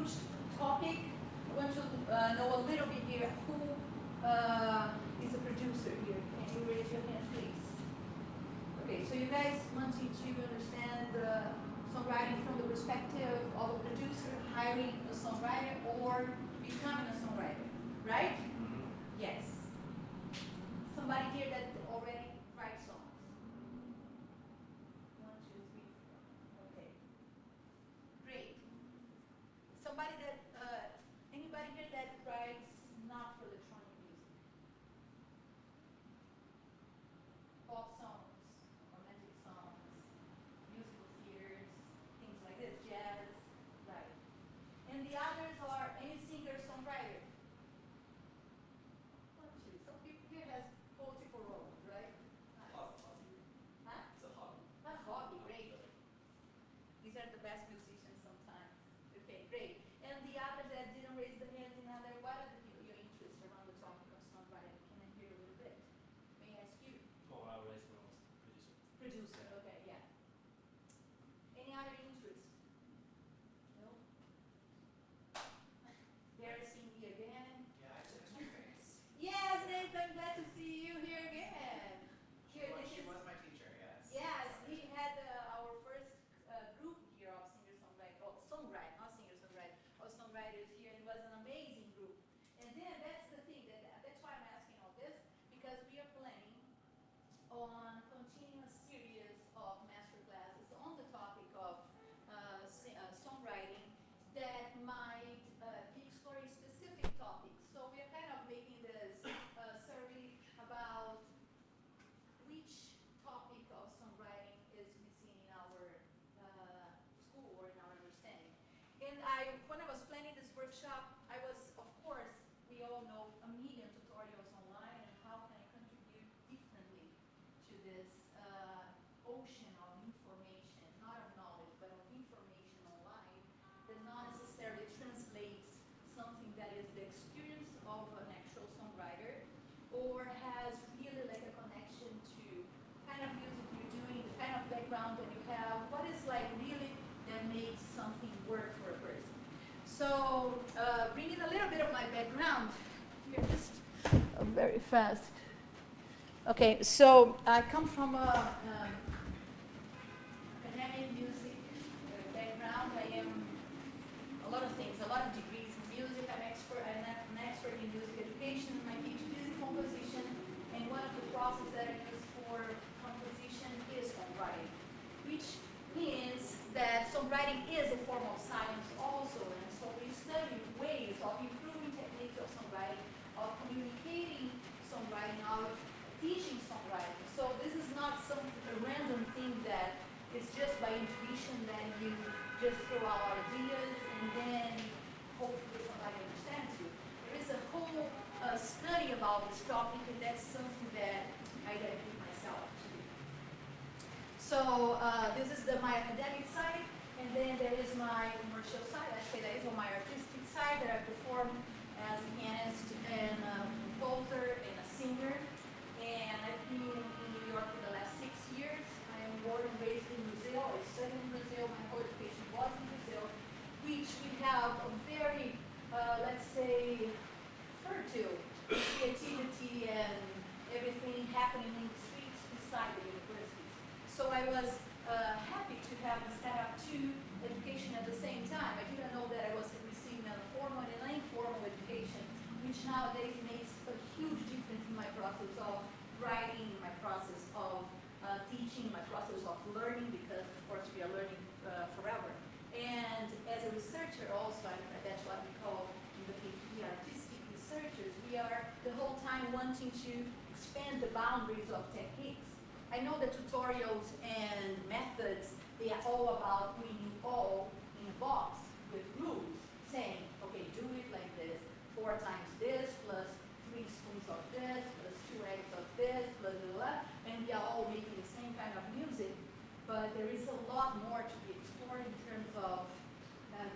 huge topic. I want to know a little bit here who is a producer here. Can you raise your hand, please? Okay, so you guys wanting to understand songwriting from the perspective of a producer hiring a songwriter or becoming a songwriter, right? Mm-hmm. Yes. Somebody here that already writes songs? 1, 2, 3, 4. Okay. Great. Somebody that, anybody here that writes not for electronic music? Pop songs, romantic songs, musical theaters, things like this, jazz, right. And the others are any singer-songwriter. 1, 2. Some people here has multiple roles, right? Nice. Hobby. Huh? It's a hobby. A hobby, great. These are the best musicians sometimes. Okay, great. And the others that didn't raise their hands in other, what are your interests around the topic of songwriting? Can I hear a little bit? May I ask you? Oh, I raised when I was producer. Producer, okay, yeah. Any other interest? No? There's Cindy again. Yeah, I took trainers. Yes, Nathan, glad to see you here again. Here, She was my teacher, yes. yes, we had our first group here of singer-songwriters, oh, songwriters, not singer-songwriters, of songwriters here, and it was an amazing group. And then that's the thing, that's why I'm asking all this, because we are planning on continuing a series of master classes on the topic of songwriting that might be exploring specific topics. So we are kind of making this survey about which topic of songwriting is missing in our school or in our understanding. And when I was planning this workshop, I was, of course, we all know a million tutorials online and how can I contribute differently to this ocean of information, not of knowledge, but of information online that not necessarily translates something that is the experience of an actual songwriter or has really like a connection to kind of music you're doing, the kind of background that you have, what is like really that makes something work for a person. So bringing a little bit of my background here, just very fast. Okay, so I come from a academic music background. I am a lot of things, a lot of degrees in music. I'm an expert in music education. My PhD is in composition, and one of the processes that I use for composition is songwriting, which means that songwriting is a form of science also, and so we study ways of improving techniques of songwriting, of communicating songwriting, of teaching songwriting. So this is not some random thing that is just by intuition that you just throw out ideas and then hopefully somebody understands you. There is a whole study about this topic, and that's something that I dedicate myself to. So this is my academic side, and then there is my commercial side. I say that is on my artistic side, that I perform as a pianist and a composer and a singer. And I've been in New York for the last 6 years. I am born and raised in Brazil. I studied in Brazil. My whole education was in Brazil, which we have a very, let's say, fertile creativity and everything happening in the streets beside the universities. So I was happy to have this kind of two education at the same time. I didn't know that I was receiving a formal and an informal education, which nowadays makes a huge difference in my process of writing, my process of teaching, my process of learning, because of course we are learning forever. And as a researcher also, that's what we call in the PhD artistic researchers, we are the whole time wanting to expand the boundaries of techniques. I know the tutorials and methods, they are all about putting you all in a box with rules, saying, okay, do it like this, 4 times this, plus 3 spoons of this, plus 2 eggs of this, blah, blah, blah, and we are all making the same kind of music, but there is a lot more to be explored in terms of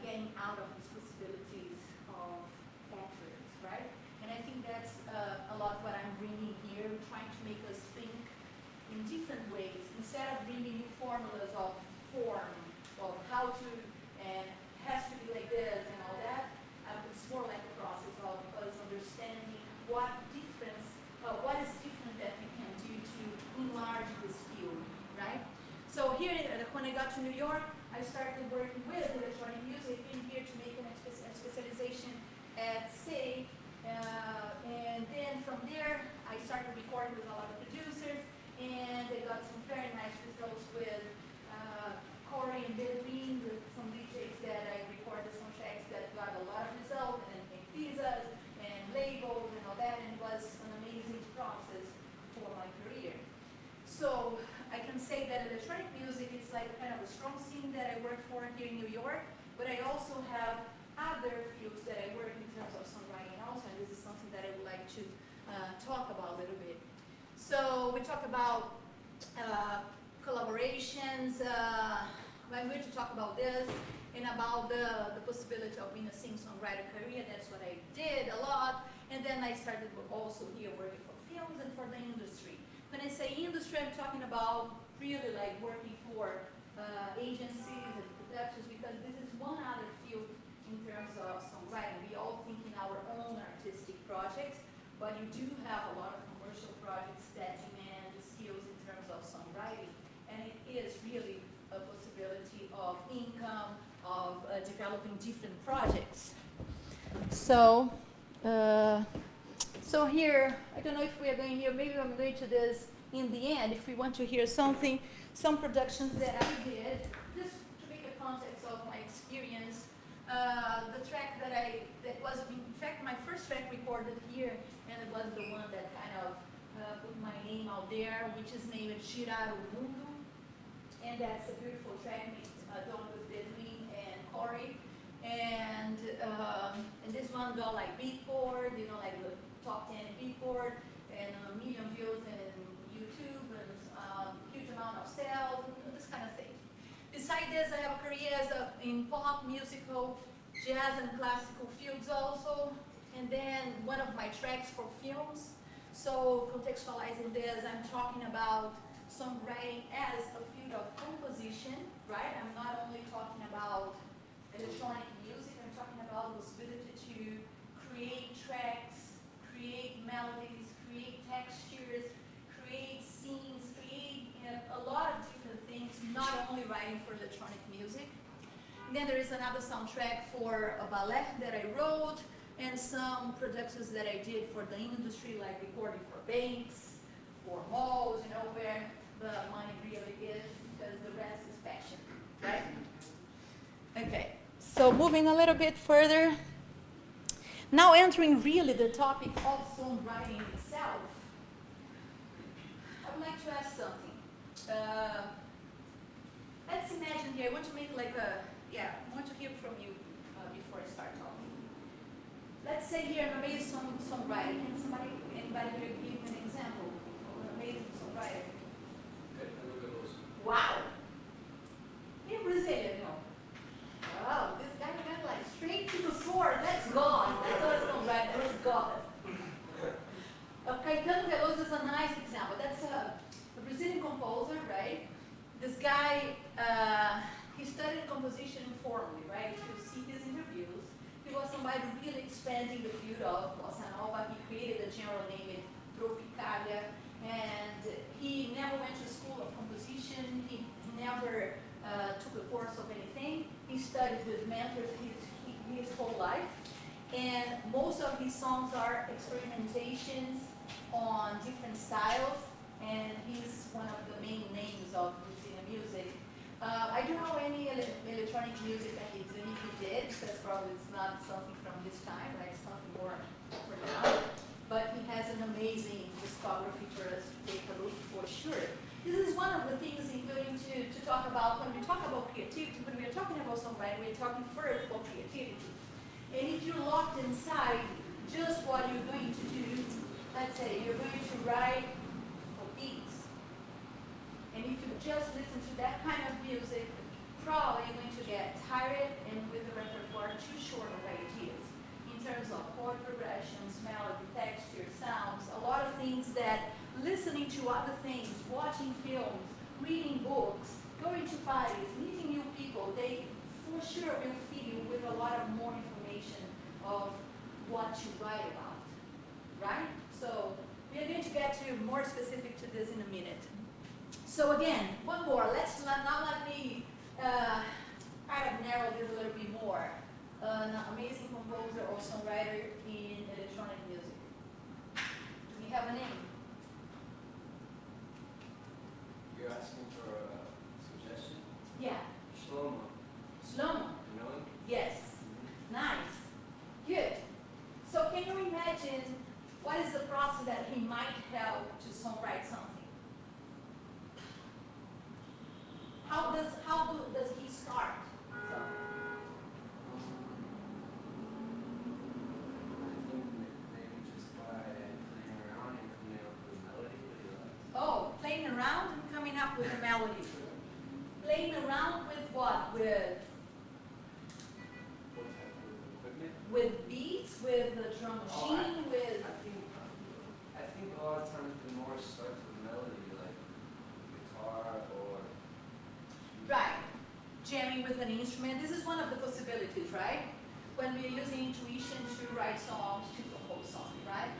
getting out of these possibilities of patterns, right? And I think that's a lot what I'm bringing here, trying to make us think in different ways, instead of bringing you formulas of form, of how to to New York, I started working with electronic music, came here to make a specialization at SAE, and then from there, I started recording with a lot of producers, and I got some very nice results with Corey and Bedouin, with some DJs that I recorded some tracks that got a lot of results, and visas, and labels, and all that, and it was an amazing process for my career. So I can say that electronic music is like kind of a strong scene that I work for here in New York, but I also have other fields that I work in terms of songwriting also, and this is something that I would like to talk about a little bit. So we talk about collaborations. I'm going to talk about this and about the possibility of being a singer-songwriter career. That's what I did a lot. And then I started also here working for films and for the industry. When I say industry, I'm talking about really like working for agencies and productions, because this is one other field in terms of songwriting. We all think in our own artistic projects, but you do have a lot of commercial projects that demand skills in terms of songwriting. And it is really a possibility of income, of developing different projects. So, so here, I don't know if we are going here, maybe I'm going to this in the end, if we want to hear something, some productions that I did, just to make a context of my experience. The track that was, in fact, my first track recorded here, and it was the one that kind of put my name out there, which is named Girar o Mundo. And that's a beautiful track done with Bedouin and Corey. And this one got like Beatport, you know, like the top 10 in Beatport, and a million views in YouTube, and huge amount of sales, and this kind of thing. Besides this, I have a career in pop, musical, jazz, and classical fields also. And then one of my tracks for films. So contextualizing this, I'm talking about songwriting as a field of composition, right? I'm not only talking about electronic music, I'm talking about the possibility to create tracks, create melodies, create textures, create scenes, create a lot of different things, not only writing for electronic music. And then there is another soundtrack for a ballet that I wrote, and some productions that I did for the industry, like recording for banks, for malls, you know, where the money really is, because the rest is passion, right? Okay, so moving a little bit further. Now entering really the topic of songwriting itself, I would like to ask something. Let's imagine here, I want to make like a, I want to hear from you before I start talking. Let's say here an amazing songwriter. Can anybody here give an example of an amazing songwriter? Wow. You're Brazilian, no? Wow, this guy went like straight to the sword. That's God. That's what it's songwriter. That's God. Caetano Veloso is a nice example. That's a Brazilian composer, right? This guy, he studied composition informally, right? If you see his interviews, he was somebody really expanding the field of bossa nova. He created a genre named Tropicalia, and he never went to school of composition. He never took a course of anything. He studied with mentors his whole life, and most of his songs are experimentations on different styles, and he's one of the main names of Brazilian music. I don't know any electronic music that he did, because probably it's not something from this time, right? It's something more for now. But he has an amazing discography for us to take a look for sure. This is one of the things I'm going to talk about when we talk about creativity. When we're talking about songwriting, we're talking first about creativity. And if you're locked inside just what you're going to do, let's say you're going to write for beats, and if you just listen to that kind of music, probably you're going to get tired and with the repertoire too short of ideas in terms of chord progressions, melody, texture, sounds, a lot of things that listening to other things, watching films, reading books, going to parties, meeting new people, they for sure will feed you with a lot of more information of what you write about, right? So we are going to get to more specific to this in a minute. So again, one more. Now let me kind of narrow this a little bit more. An amazing composer or songwriter in electronic music. Do we have a name? You're asking for a suggestion? Yeah. Shlomo. Shlomo. You know him? Yes. Nice. Good. So can you imagine what is the process that he might help to songwrite something? How does he start? So, I think maybe just by playing around and coming up with a melody that you like. oh, playing around and coming up with a melody. Playing around with what? What type of equipment? With beats, with the drum machine, with... I think a lot of times the more starts with melody, like guitar or Right. Jamming with an instrument. This is one of the possibilities, right? When we're using intuition to write songs, to compose songs, right?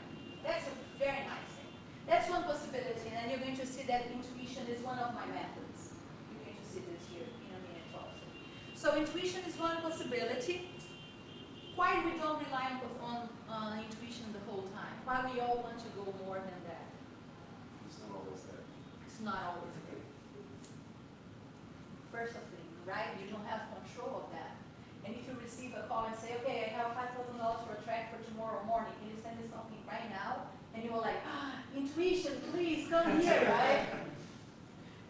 That's a very nice thing. That's one possibility, and you're going to see that intuition is one of my methods. You're going to see this here in a minute also. So intuition is one possibility. Why we don't rely on intuition the whole time? Why we all want to go more than that? it's not always there. It's not always good. First of thing, right? You don't have control of that. And if you receive a call and say, okay, I have $5,000 for a track for tomorrow morning, can you send me something right now? And you were like, intuition, please come here, right?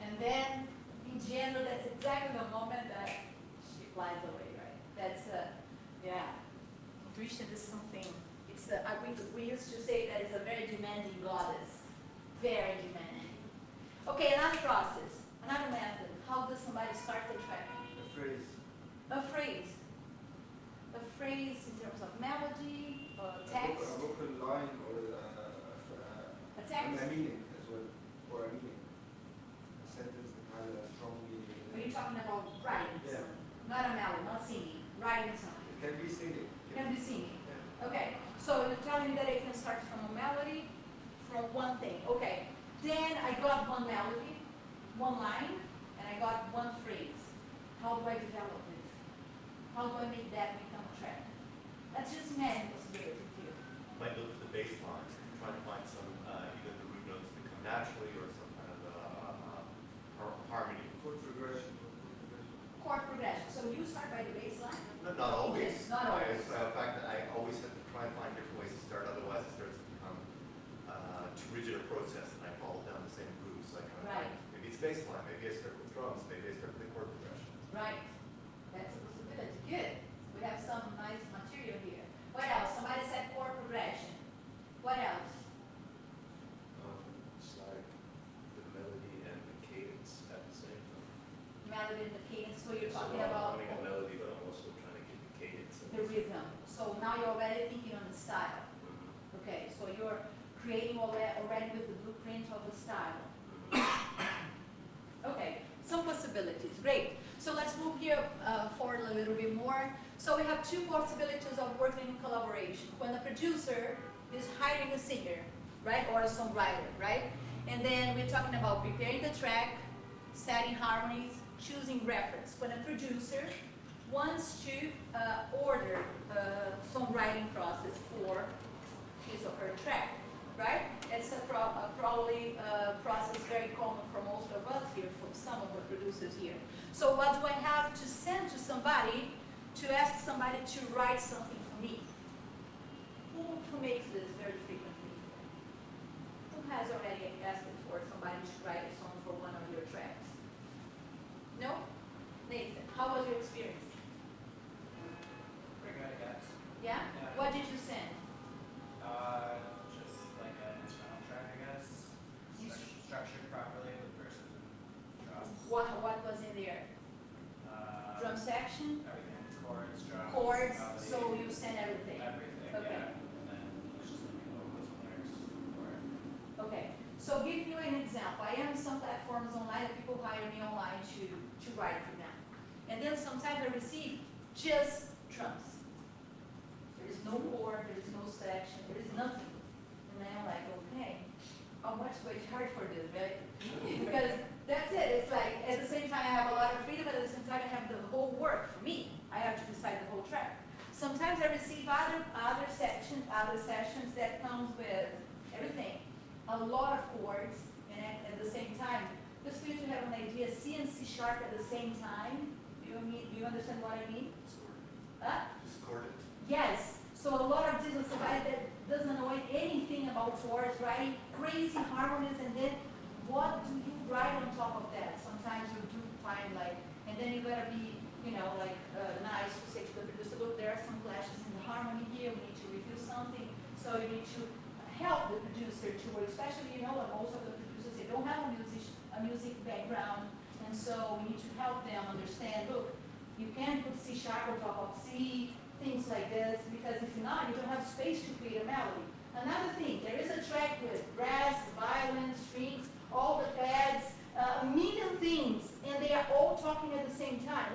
And then, in general, that's exactly the moment that she flies away, right? That's, yeah. Intuition is something, we used to say that it's a very demanding goddess. Very demanding. Okay, another process, another method. How does somebody start the track? The phrase. A phrase. A phrase in terms of melody, text. A vocal line or A text. a meaning as well, or a meaning. A sentence that has a strong meaning. Are you talking about writing Yeah. something? Not a melody, not singing. Writing something. It can be singing. Can be singing. Yeah. Okay, so you're telling me that I can start from a melody, from one thing. Okay, then I got one melody, one line, and I got one phrase. How do I develop this? How do I make that become a track? That's just many possibilities here. Might look for the bass lines, try to find some, either the root notes that come naturally or some kind of harmony. Chord progression. Chord progression. So you start by the bass line? Not always. Yes, not always. In fact, I always have to try and find different ways to start, otherwise it starts to become too rigid a process and I follow down the same grooves. So I kind of Right. maybe it's bass line, maybe I start with drums, maybe I start with the chord progression. Right. That's a possibility. Good. We have some nice material here. What else? Somebody said chord progression. What else? It's like the melody and the cadence at the same time. Melody and the cadence. So you're So talking I'm about running a melody, but I'm also trying to get the cadence. the rhythm. So now you're already thinking on the style. Okay, so you're creating already with the blueprint of the style. Okay, some possibilities. Great. So let's move here forward a little bit more. So we have two possibilities of working in collaboration. When the producer is hiring a singer, right, or a songwriter, right? And then we're talking about preparing the track, setting harmonies, choosing reference. When a producer wants to order a songwriting process for his or her track, right? It's probably a process very common for most of us here, from some of the producers here. So what do I have to send to somebody to ask somebody to write something for me? Who makes this very frequently? Who has already asked for somebody to write a song for one of your tracks? No? Nathan, how was your experience? Pretty good, I guess. Yeah? Yeah. What did you send? Just like an instrumental track, I guess. Structured properly with verses and drums. What was in there? Drum section? Everything, chords, drums. Chords, melody, so you send everything. Everything, Okay. yeah. And then it's just like vocals and lyrics for it. Okay, so give you an example. I am some platforms online that people hire me online to write for them. And then sometimes I receive just drums. There is no chord, there is no section, there is nothing. And then I'm like, okay, how much do I charge for this, right? Because that's it. It's like, at the same time I have a lot of freedom, but at the same time I other sessions that comes with everything, a lot of chords, and at the same time, just for you to have an idea, C and C sharp at the same time. Do you understand what I mean? Discordant. Yes. So a lot of this somebody that doesn't know anything about chords, writing crazy harmonies, and then what do you write on top of that? Sometimes you do find and then you gotta be, nice to say to the producer, look, there are some clashes in the harmony here, we need to review something. So you need to help the producer to work, especially, most of the producers, they don't have a music background, and so we need to help them understand, look, you can put C sharp on top of C, things like this, because if not, you don't have space to create a melody. Another thing, there is a track with brass, violin, strings, all the pads, a million things, and they are all talking at the same time.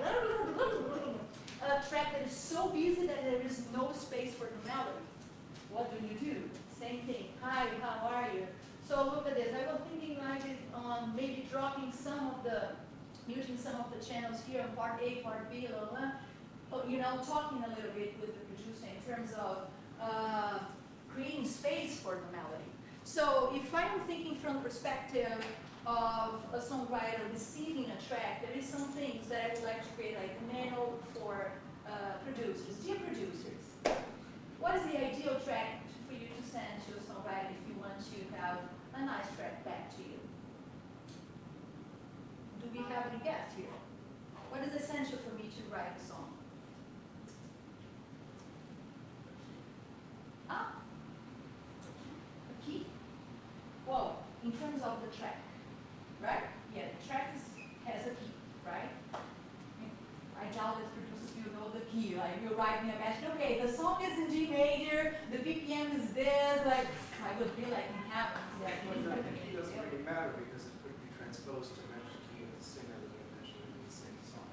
A track that is so busy that there is no space for the melody. What do you do? Same thing. Hi, how are you? So look at this. I was thinking on maybe dropping using some of the channels here on part A, part B, talking a little bit with the producer in terms of creating space for the melody. So if I'm thinking from the perspective of a songwriter receiving a track, there is some things that I would like to create, like a manual for producers. Dear producers, what is the ideal track for you to send to a songwriter if you want to have a nice track back to you? Do we have any guess here? What is essential for me to write a song? A key? Well, in terms of the track, right? Yeah, the track has a key, right? I doubt that producers will know the key. You write me a message, okay, the song is in G major, the BPM is this, I would be in heaven. But the key doesn't really matter because it could be transposed to match the key of the singer that they mentioned in the same song.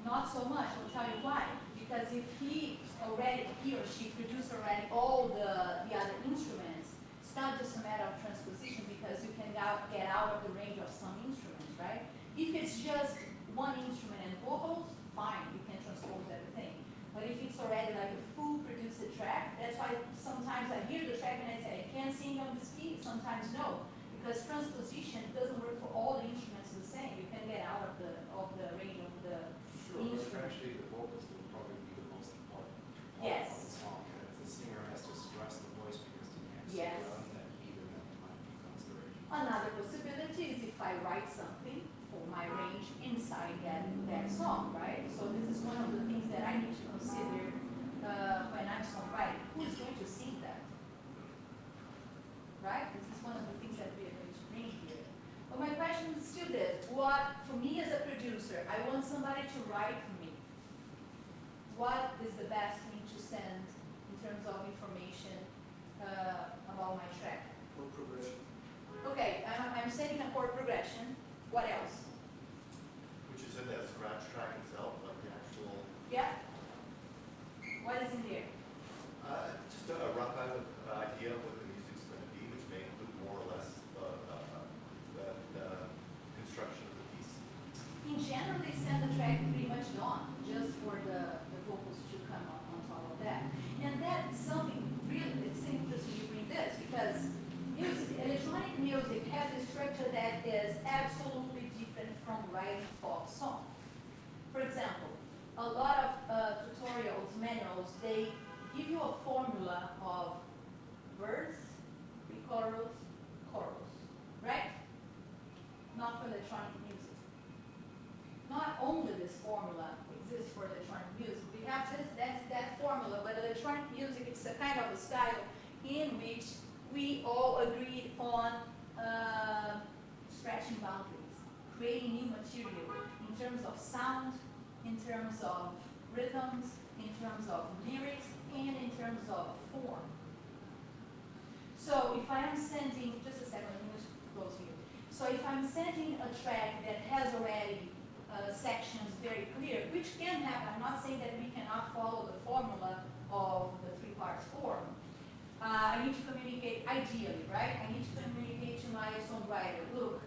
Not so much, I'll tell you why. Because if he or she produced already all the other instruments, it's not just a matter of transposition because you can get out of the range of some instruments, right? If it's just one instrument and vocals, fine, you can transpose everything. But if it's already a full produced track, that's why sometimes I hear the track and I say, I can't sing on this key, sometimes no. Because transposition doesn't work for all the instruments the same. You can get out of the range of the instrument. But actually the vocals will probably be the most important part Yes. of the song. And if the singer has to stress the voice because he can't sing Yes. around that key, then that might be consideration. Another possibility is if I write something for my range inside that song, right? So this is one of the things that I need to consider when I'm songwriting. Who is going to sing that? Right? This is one of the things that we are going to bring here. But my question is still this. For me as a producer, I want somebody to write for me. What is the best thing to send in terms of information about my track? Chord progression. Okay, I'm sending a chord progression. What else? Which is in that scratch track itself, like the actual, Yeah? What is in there? just a rough idea of what the music's going to be, which may include more or less the construction of the piece. In general, they send the track pretty much done, just for the vocals to come up on top of that. And that's something really, it's interesting you bring this, because electronic music has a structure that is absolutely different from writing pop song. For example, a lot of tutorials, manuals, they give you a formula of verse, pre-chorus, chorus, right? Not for electronic music. Not only this formula exists for electronic music. We have that formula, but electronic music, it's a kind of a style in which we all agreed on stretching boundaries, creating new material in terms of sound, in terms of rhythms, in terms of lyrics, and in terms of form. So if I am sending, just a second, let me just close here. So if I'm sending a track that has already sections very clear, which can happen, I'm not saying that we cannot follow the formula of the 3 parts form. I need to communicate ideally, right? I need to communicate to my songwriter, look,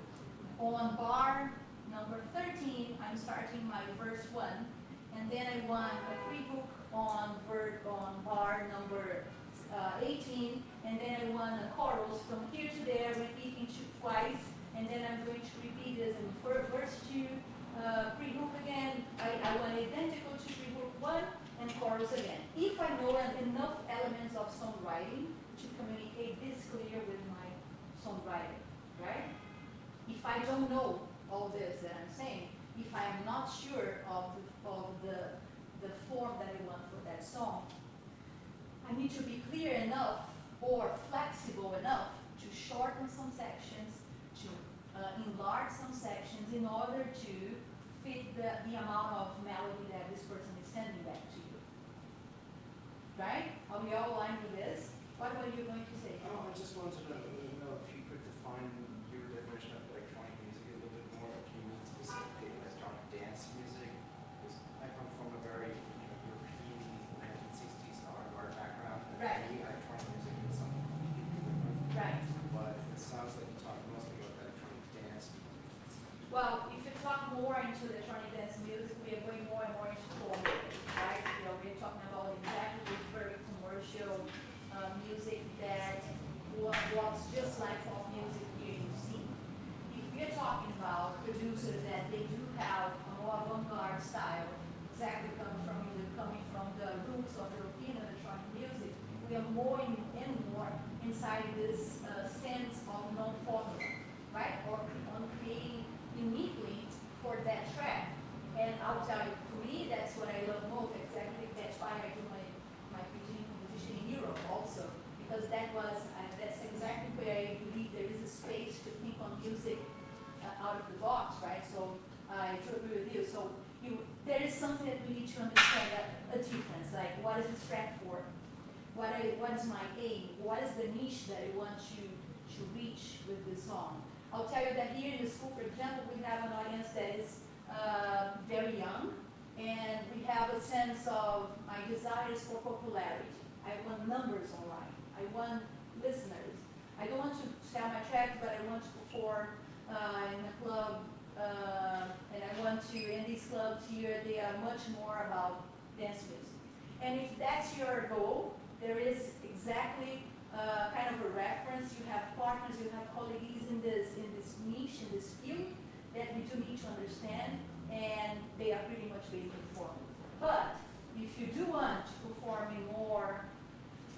on bar number 13, I'm starting my verse 1, and then I want a pre-hook on bar number 18, and then I want a chorus from here to there, repeating twice, and then I'm going to repeat this in verse 2, pre-hook again. I want identical to pre-hook 1, and chorus again. If I know enough elements of songwriting to communicate this clear with my songwriting, right? If I don't know all this that I'm saying, if I am not sure of the form that I want for that song, I need to be clear enough or flexible enough to shorten some sections, to enlarge some sections in order to fit the amount of melody that this person is sending back to you. Right? Are we all aligned with this? What were you going to say? I just wanted to know if you could define your definition of electronic music a little bit more. If you mean specifically electronic dance music, because I come from a very European 1960s avant-garde background. And Right. for me, electronic music is something completely different. Right. But it sounds like you talk mostly about electronic dance music. Well, if you talk more into electronic dance music, we are going more and more into folk music, right? We're talking about exactly this very commercial music that was just like folk music here you see. If we're talking about producers that they do have a more avant-garde style, exactly coming from the roots of European electronic music, we are more and more inside this sense of non-formula, right? Or on creating uniquely for that track. And I'll tell you, to me, that's what I love most. Exactly, that's why I do my PhD in composition in Europe also, because that's exactly where I believe there is a space to think on music out of the box, right? So I totally agree with you. So there is something that we need to understand, a difference, like what is this track for? What is my aim? What is the niche that I want to reach with this song? I'll tell you that here in the school, for example, we have an audience that is very young, and we have a sense of my desires for popularity. I want numbers online. I want listeners. I don't want to sell my tracks, but I want to perform in a club, and I want to, in these clubs here, they are much more about dance music. And if that's your goal, there is exactly kind of a reference. You have partners, you have colleagues in this niche, in this field, that we do need to understand, and they are pretty much based on formulas. But if you do want to perform in more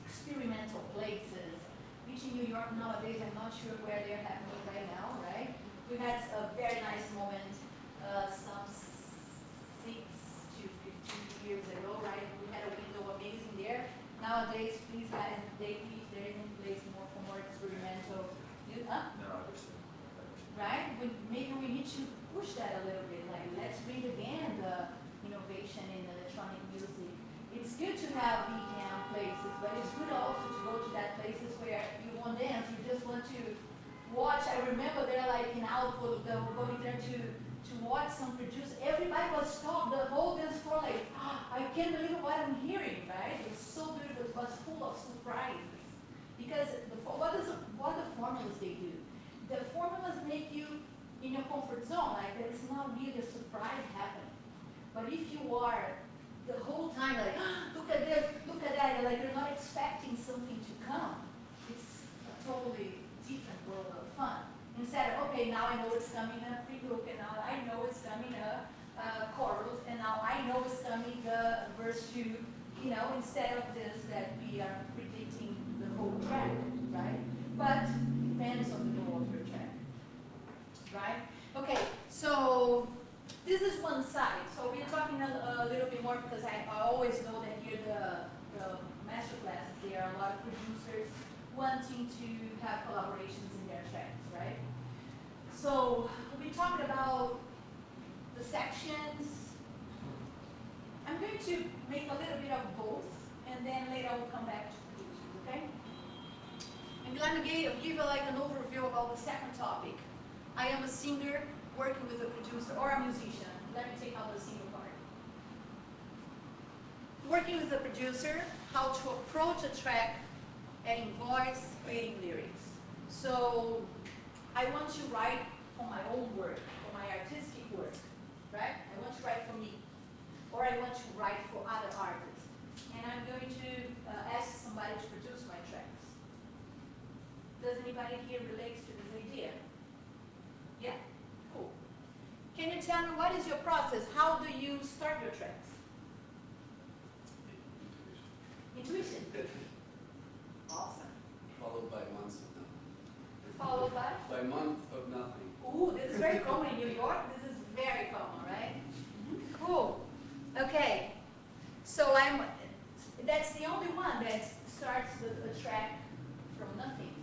experimental places, which in New York nowadays, I'm not sure where they're happening right now, right? We had a very nice moment some 6 to 15 years ago, right? We had a window amazing there. Nowadays, please guys, if there isn't place more for more experimental, No, I understand. right? Maybe we need to push that a little bit, like let's bring again the innovation in electronic music. It's good to have BGM places, but it's good also to go to that places where you won't dance, you just want to watch. I remember they're like in Output, they were going there to watch some produce. Everybody was stopped, the whole dance floor like, I can't believe what I'm hearing, right? It's so beautiful, it was full of surprises. Because what the formulas they do? The formulas make you in your comfort zone, like there is not really a surprise happening. But if you are the whole time like, look at this, look at that, like you're not expecting something to come, it's a totally different world of fun. Instead of, okay, now I know it's coming a pre-hook, and now I know it's coming a chorus, and now I know it's coming the verse 2, instead of this that we are predicting the whole track, right? But depends on the goal of your track, right? Okay, so this is one side. So we're talking a little bit more because I always know that here the master classes, there are a lot of producers wanting to have collaborations in their tracks, right? So we'll be talking about the sections. I'm going to make a little bit of both, and then later I will come back to producers, okay? I'm going to give like an overview about the second topic. I am a singer working with a producer or a musician. Let me take out the singer part. Working with a producer, how to approach a track, adding voice, creating lyrics. So I want to write for my own work, for my artistic work, right? I want to write for me. or I want to write for other artists. And I'm going to ask somebody to produce my tracks. Does anybody here relate to this idea? Yeah? Cool. Can you tell me what is your process? How do you start your tracks? Intuition. Awesome. Followed by months of nothing. Followed by? By month of nothing. Ooh, this is very common in New York. This is very common, right? Cool. Okay. So that's the only one that starts a track from nothing.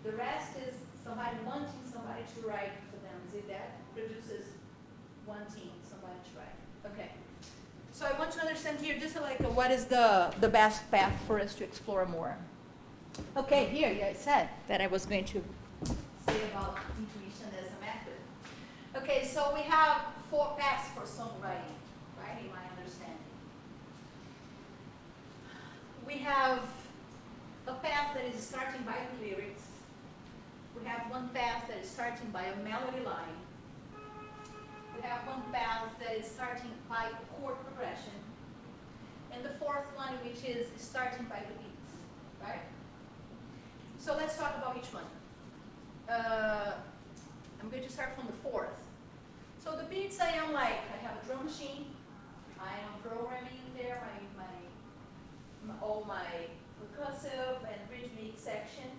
The rest is somebody wanting somebody to write for them. Is it that? Produces wanting somebody to write. Okay. So I want to understand here just like what is the best path for us to explore more. Okay, here I said that I was going to say about intuition as a method. Okay, so we have 4 paths for songwriting, right, in my understanding. We have a path that is starting by the lyrics. We have one path that is starting by a melody line. We have one path that is starting by a chord progression. And the 4th one, which is starting by the beats, right? So let's talk about each one. I'm going to start from the 4th. So the beats I have a drum machine. I am programming there all my percussive and rhythmic section.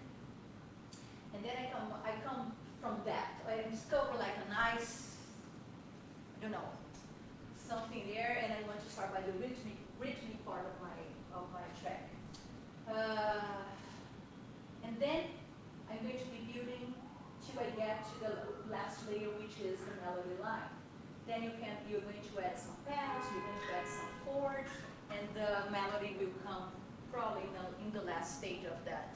And then I come from that. I discover like a nice, I don't know, something there, and I want to start by the rhythmic part of my track. And then I'm going to be building till I get to the last layer, which is the melody line. Then you're going to add some pads, you're going to add some chords, and the melody will come probably in the last stage of that.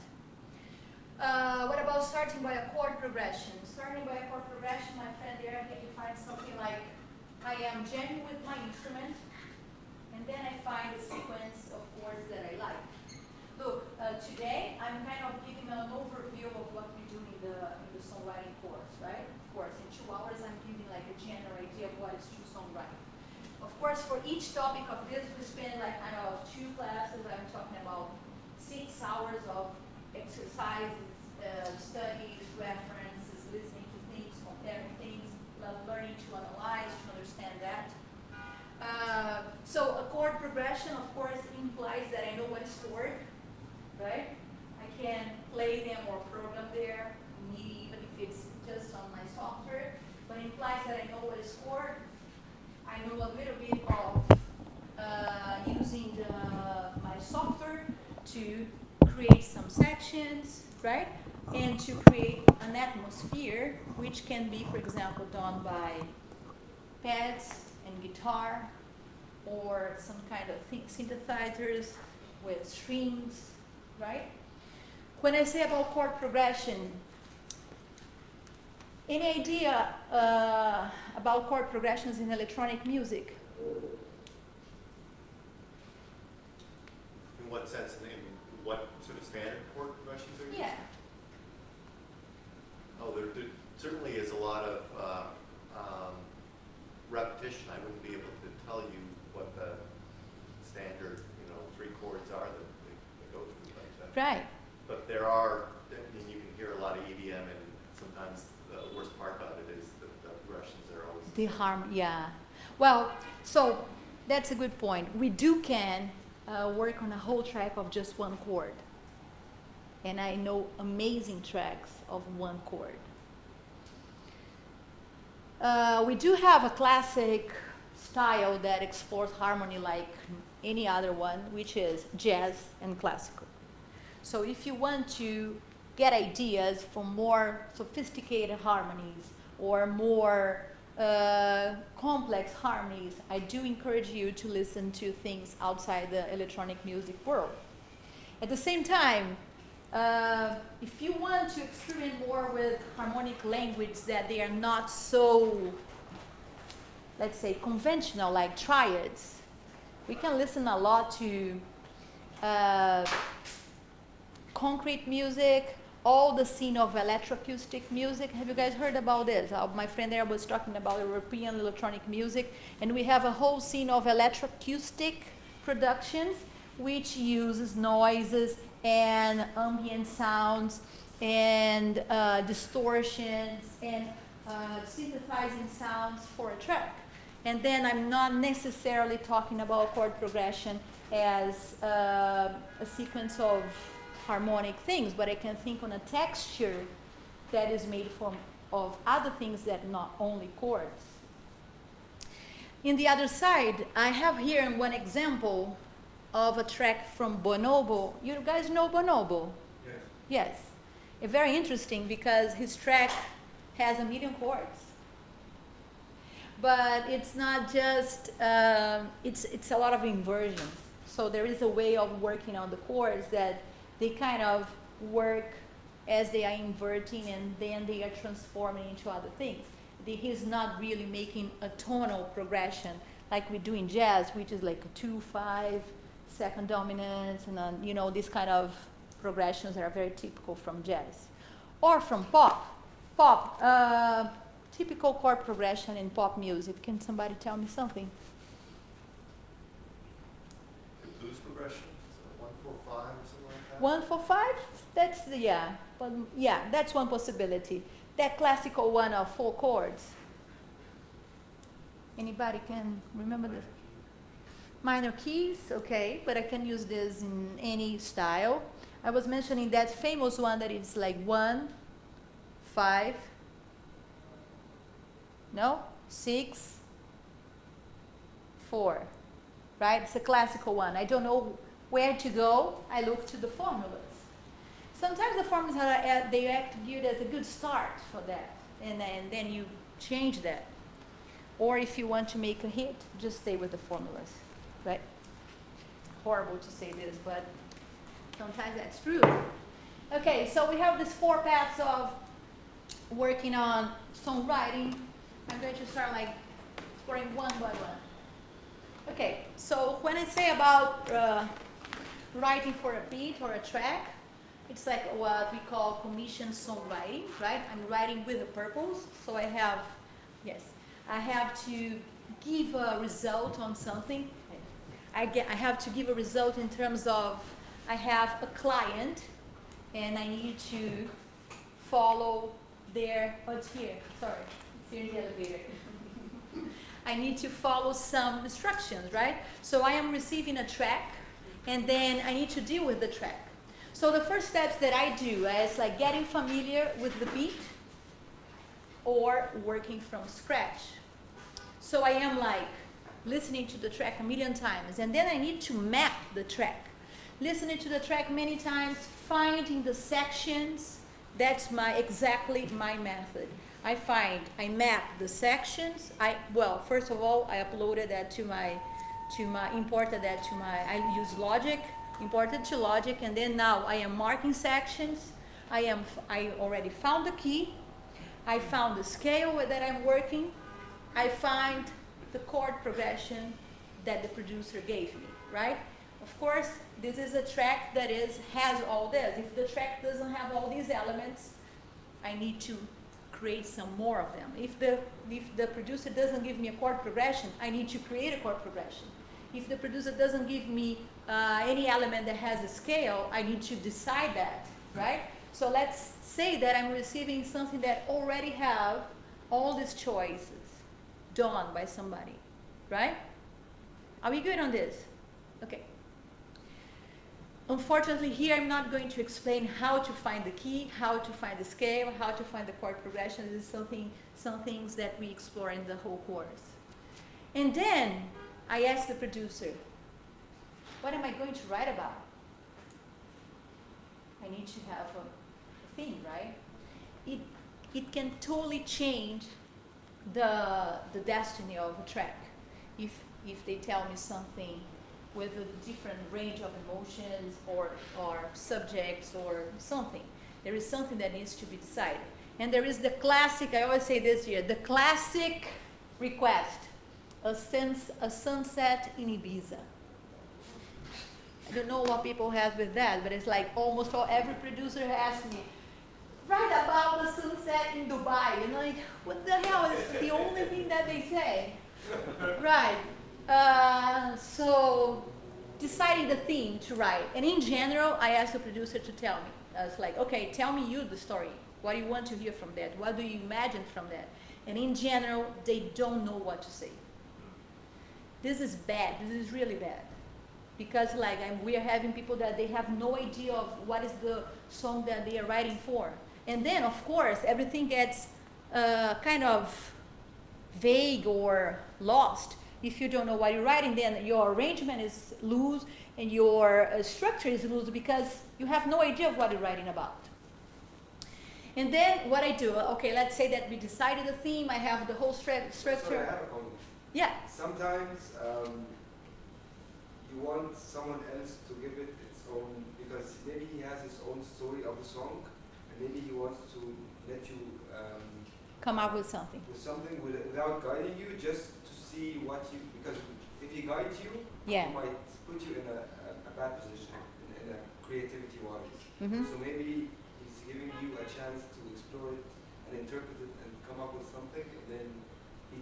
What about starting by a chord progression? Starting by a chord progression, my friend there, can you find something like, I am jamming with my instrument, and then I find a sequence of chords that I like. Look, today I'm kind of giving an overview of what we do in the songwriting course, right? Of course, in 2 hours I'm giving like a general idea of what is true songwriting. Of course, for each topic of this, we spend like kind of 2 classes. I'm talking about 6 hours of exercises, studies, references, listening to things, comparing things, learning to analyze, to understand that. So a chord progression, of course, implies that I know what is chord, right? I can play them or program there, even if it's just on my software, but it implies that I know what is chord. I know a little bit of using my software to create some sections, right? And to create an atmosphere, which can be, for example, done by pads and guitar, or some kind of synthesizers with strings, right? When I say about chord progression, any idea about chord progressions in electronic music? In what sense, and in what sort of standard chord progressions are used? Yeah. Oh, there certainly is a lot of repetition. I wouldn't be able to tell you what the standard, 3 chords are that they go through like that. Right. But there are, you can hear a lot of EDM, and sometimes the worst part about it is that the progressions are always The harm, yeah. Well, so that's a good point. We can work on a whole track of just 1 chord. And I know amazing tracks of 1 chord. We do have a classic style that explores harmony like any other one, which is jazz and classical. So if you want to get ideas for more sophisticated harmonies or more complex harmonies, I do encourage you to listen to things outside the electronic music world. At the same time, if you want to experiment more with harmonic language that they are not so, let's say, conventional, like triads, we can listen a lot to concrete music all the scene of electroacoustic music. Have you guys heard about this? My friend there was talking about European electronic music, and we have a whole scene of electroacoustic productions, which uses noises and ambient sounds and distortions and synthesizing sounds for a track. And then I'm not necessarily talking about chord progression as a sequence of harmonic things, but I can think on a texture that is made of other things that not only chords. In the other side, I have here one example of a track from Bonobo. You guys know Bonobo? Yes. Yes. It's very interesting because his track has 1 million chords. But it's not just, it's a lot of inversions. So there is a way of working on the chords that they kind of work as they are inverting, and then they are transforming into other things. He's not really making a tonal progression like we do in jazz, which is like a 2/5, second dominance, and then, you know, these kind of progressions that are very typical from jazz. Or from pop. Typical chord progression in pop music. Can somebody tell me something? The blues progression, so 1-4-5 or something like that? 1-4-5? That's the, yeah. But yeah, that's one possibility. That classical one of 4 chords. Anybody can remember this? Minor keys, okay, but I can use this in any style. I was mentioning that famous one that is like 1, 5, no, 6, 4, right? It's a classical one. I don't know where to go. I look to the formulas. Sometimes the formulas they act good as a good start for that, and then you change that. Or if you want to make a hit, just stay with the formulas, right? Horrible to say this, but sometimes that's true. Okay, so we have these 4 paths of working on songwriting. I'm going to start like exploring one by one. Okay, so when I say about writing for a beat or a track, it's like what we call commission songwriting, right? I'm writing with a purpose, so I have to give a result on something. I have to give a result in terms of I have a client and I need to follow their, what's here? Sorry, it's here in the elevator. I need to follow some instructions, right? So I am receiving a track and then I need to deal with the track. So the first steps that I do is like getting familiar with the beat or working from scratch. So I am like listening to the track 1,000,000 times, and then I need to map the track. Listening to the track many times, finding the sections, that's exactly my method. I map the sections. Well, first of all, I uploaded that imported that to my, I use Logic, imported to Logic, and then now I am marking sections. I already found the key. I found the scale that I'm working. I find the chord progression that the producer gave me, right? Of course, this is a track that has all this. If the track doesn't have all these elements, I need to create some more of them. If the producer doesn't give me a chord progression, I need to create a chord progression. If the producer doesn't give me any element that has a scale, I need to decide that, right? So let's say that I'm receiving something that already have all these choices done by somebody, right? Are we good on this? Okay. Unfortunately, here I'm not going to explain how to find the key, how to find the scale, how to find the chord progression. This is some things that we explore in the whole course. And then I ask the producer, what am I going to write about? I need to have a theme, right? It can totally change the destiny of a track if they tell me something with a different range of emotions or subjects or something. There is something that needs to be decided. And there is the classic, I always say this here, the classic request, a sunset in Ibiza. I don't know what people have with that, but it's like almost every producer asks me, write about the sunset in Dubai. And like, what the hell is the only thing that they say? Right. So deciding the theme to write. And in general, I asked the producer to tell me. I was like, okay, tell me you the story. What do you want to hear from that? What do you imagine from that? And in general, they don't know what to say. This is bad. This is really bad. Because like we are having people that they have no idea of what is the song that they are writing for. And then, of course, everything gets kind of vague or lost. If you don't know what you're writing, then your arrangement is loose and your structure is loose because you have no idea of what you're writing about. And then what I do, okay, let's say that we decided the theme, I have the whole structure. Sorry, I have a comment. Yeah. Sometimes you want someone else to give it its own, because maybe he has his own story of the song, and maybe he wants to let you Come up with something. Without guiding you, just to see what you, because if he guides you, Yeah. he might put you in a bad position, in a creativity-wise. Mm-hmm. So maybe he's giving you a chance to explore it and interpret it and come up with something, and then he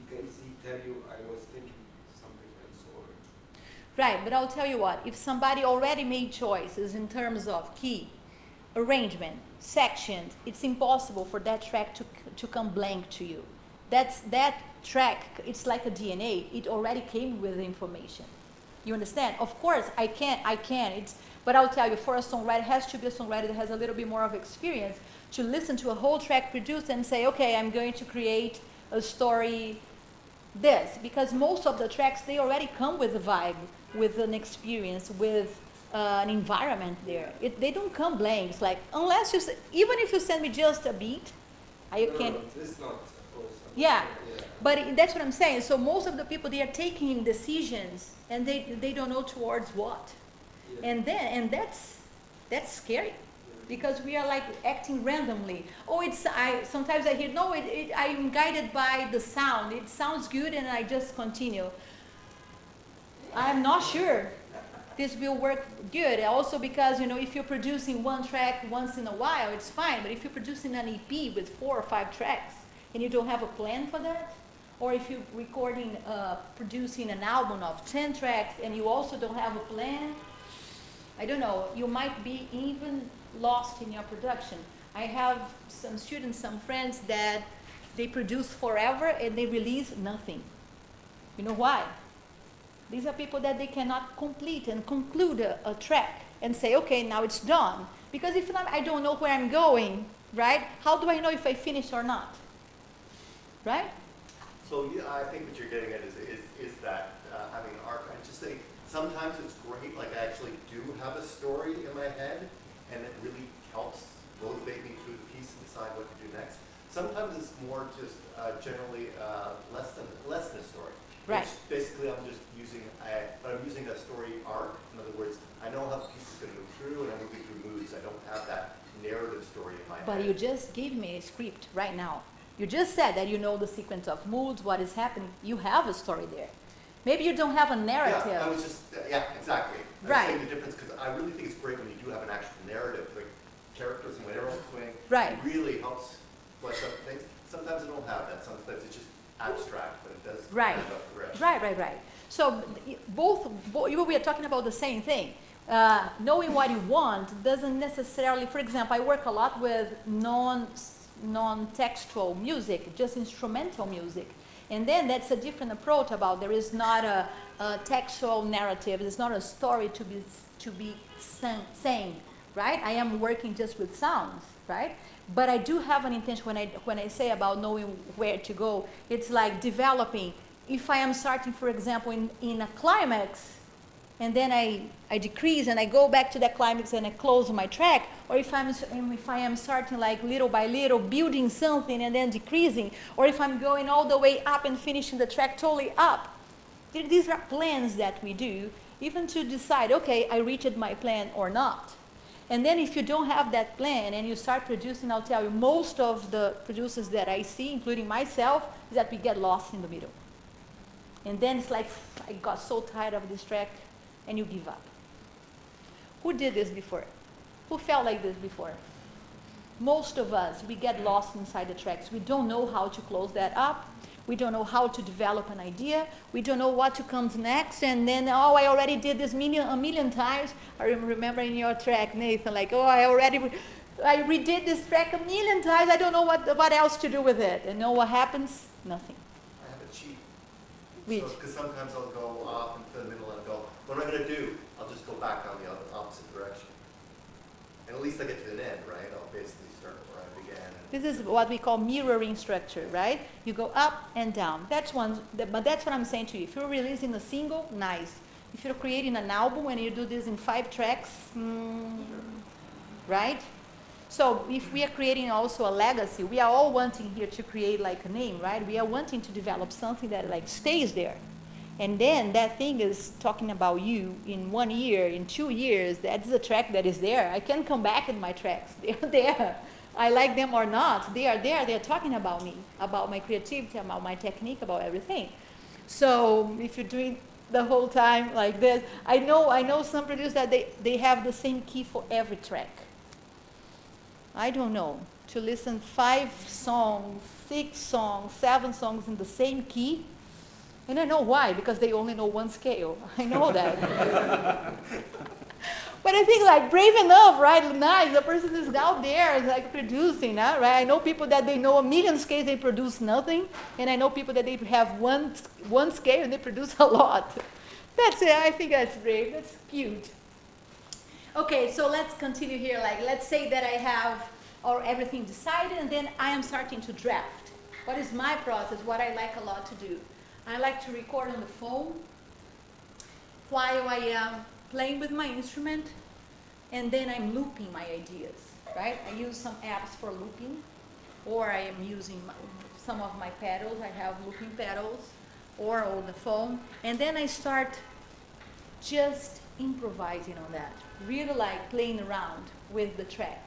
tell you, I was thinking something else, or... Right, but I'll tell you what, if somebody already made choices in terms of key, arrangement, sections, it's impossible for that track to come blank to you. That track, it's like a DNA, it already came with the information. You understand? Of course, I can, but I'll tell you, for a songwriter, it has to be a songwriter that has a little bit more of experience to listen to a whole track produced and say, okay, I'm going to create a story this, because most of the tracks, they already come with a vibe, with an experience, with an environment there. They don't come blank. It's like, unless you, even if you send me just a beat, I can. No, it's not, of course. Yeah, but that's what I'm saying. So most of the people, they are taking decisions, and they don't know towards what, Yeah. and that's scary. Because we are like acting randomly. Oh, sometimes I hear, no, I'm guided by the sound. It sounds good and I just continue. I'm not sure this will work good. Also because, you know, if you're producing one track once in a while, it's fine. But if you're producing an EP with 4 or 5 tracks and you don't have a plan for that, or if you're producing an album of 10 tracks and you also don't have a plan, I don't know, you might be even lost in your production. I have some students, some friends that they produce forever and they release nothing. You know why? These are people that they cannot complete and conclude a track and say, okay, now it's done. Because if not, I don't know where I'm going, right? How do I know if I finished or not? Right? So yeah, I think what you're getting at is that having an arc. I just think sometimes it's great, like I actually do have a story in my head, and it really helps motivate me through the piece and decide what to do next. Sometimes it's more just generally less than a story. Right. Which basically I'm just using, but I'm using a story arc. In other words, I know how the piece is going to go through, and I'm moving through moods. I don't have that narrative story in my head. But you just gave me a script right now. You just said that you know the sequence of moods, what is happening. You have a story there. Maybe you don't have a narrative. Yeah, I was just, yeah, exactly. I was Right. saying the difference, because I really think it's great when you do have an actual narrative, like characters and whatever it's doing. Right. It really helps flesh out things. Sometimes I don't have that. Sometimes it's just abstract, but it does. Right. end up fresh. Right. So both we are talking about the same thing. Knowing what you want doesn't necessarily, for example, I work a lot with non-textual music, just instrumental music. And then that's a different approach about there is not a textual narrative, there's not a story to be saying, right? I am working just with sounds, right? But I do have an intention when I say about knowing where to go, it's like developing. If I am starting, for example, in a climax, and then I decrease and I go back to that climax and I close my track, or if I am starting like little by little, building something and then decreasing, or if I'm going all the way up and finishing the track totally up. These are plans that we do, even to decide, okay, I reached my plan or not. And then if you don't have that plan and you start producing, I'll tell you, most of the producers that I see, including myself, is that we get lost in the middle. And then it's like, I got so tired of this track, and you give up. Who did this before? Who felt like this before? Most of us, we get lost inside the tracks. We don't know how to close that up. We don't know how to develop an idea. We don't know what to comes next. And then, oh, I already did this a million times. I remember in your track, Nathan, like, oh, I redid this track a million times. I don't know what else to do with it. And know what happens? Nothing. I have a cheat. Which? Because sometimes I'll go off into the middle and go, what am I going to do? I'll just go back on the opposite direction. And at least I get to the end, right? I'll basically start where I began. This is what we call mirroring structure, right? You go up and down. That's one, but that's what I'm saying to you. If you're releasing a single, nice. If you're creating an album and you do this in 5 tracks, right? So if we are creating also a legacy, we are all wanting here to create like a name, right? We are wanting to develop something that like stays there. And then that thing is talking about you in 1 year, in 2 years. That's a track that is there. I can come back in my tracks. They're there. I like them or not. They are there. They're talking about me, about my creativity, about my technique, about everything. So if you're doing the whole time like this, I know some producers that they have the same key for every track. I don't know. To listen 5 songs, 6 songs, 7 songs in the same key. And I know why, because they only know 1 scale. I know that. But I think like brave enough, right? Nice, the person is out there like producing, right? I know people that they know a million scales, they produce nothing. And I know people that they have one scale and they produce a lot. That's it, I think that's brave, that's cute. Okay, so let's continue here. Like, let's say that I have everything decided and then I am starting to draft. What is my process, what I like a lot to do? I like to record on the phone while I am playing with my instrument, and then I'm looping my ideas, right? I use some apps for looping, or I am using some of my pedals. I have looping pedals, or on the phone, and then I start just improvising on that, really like playing around with the track.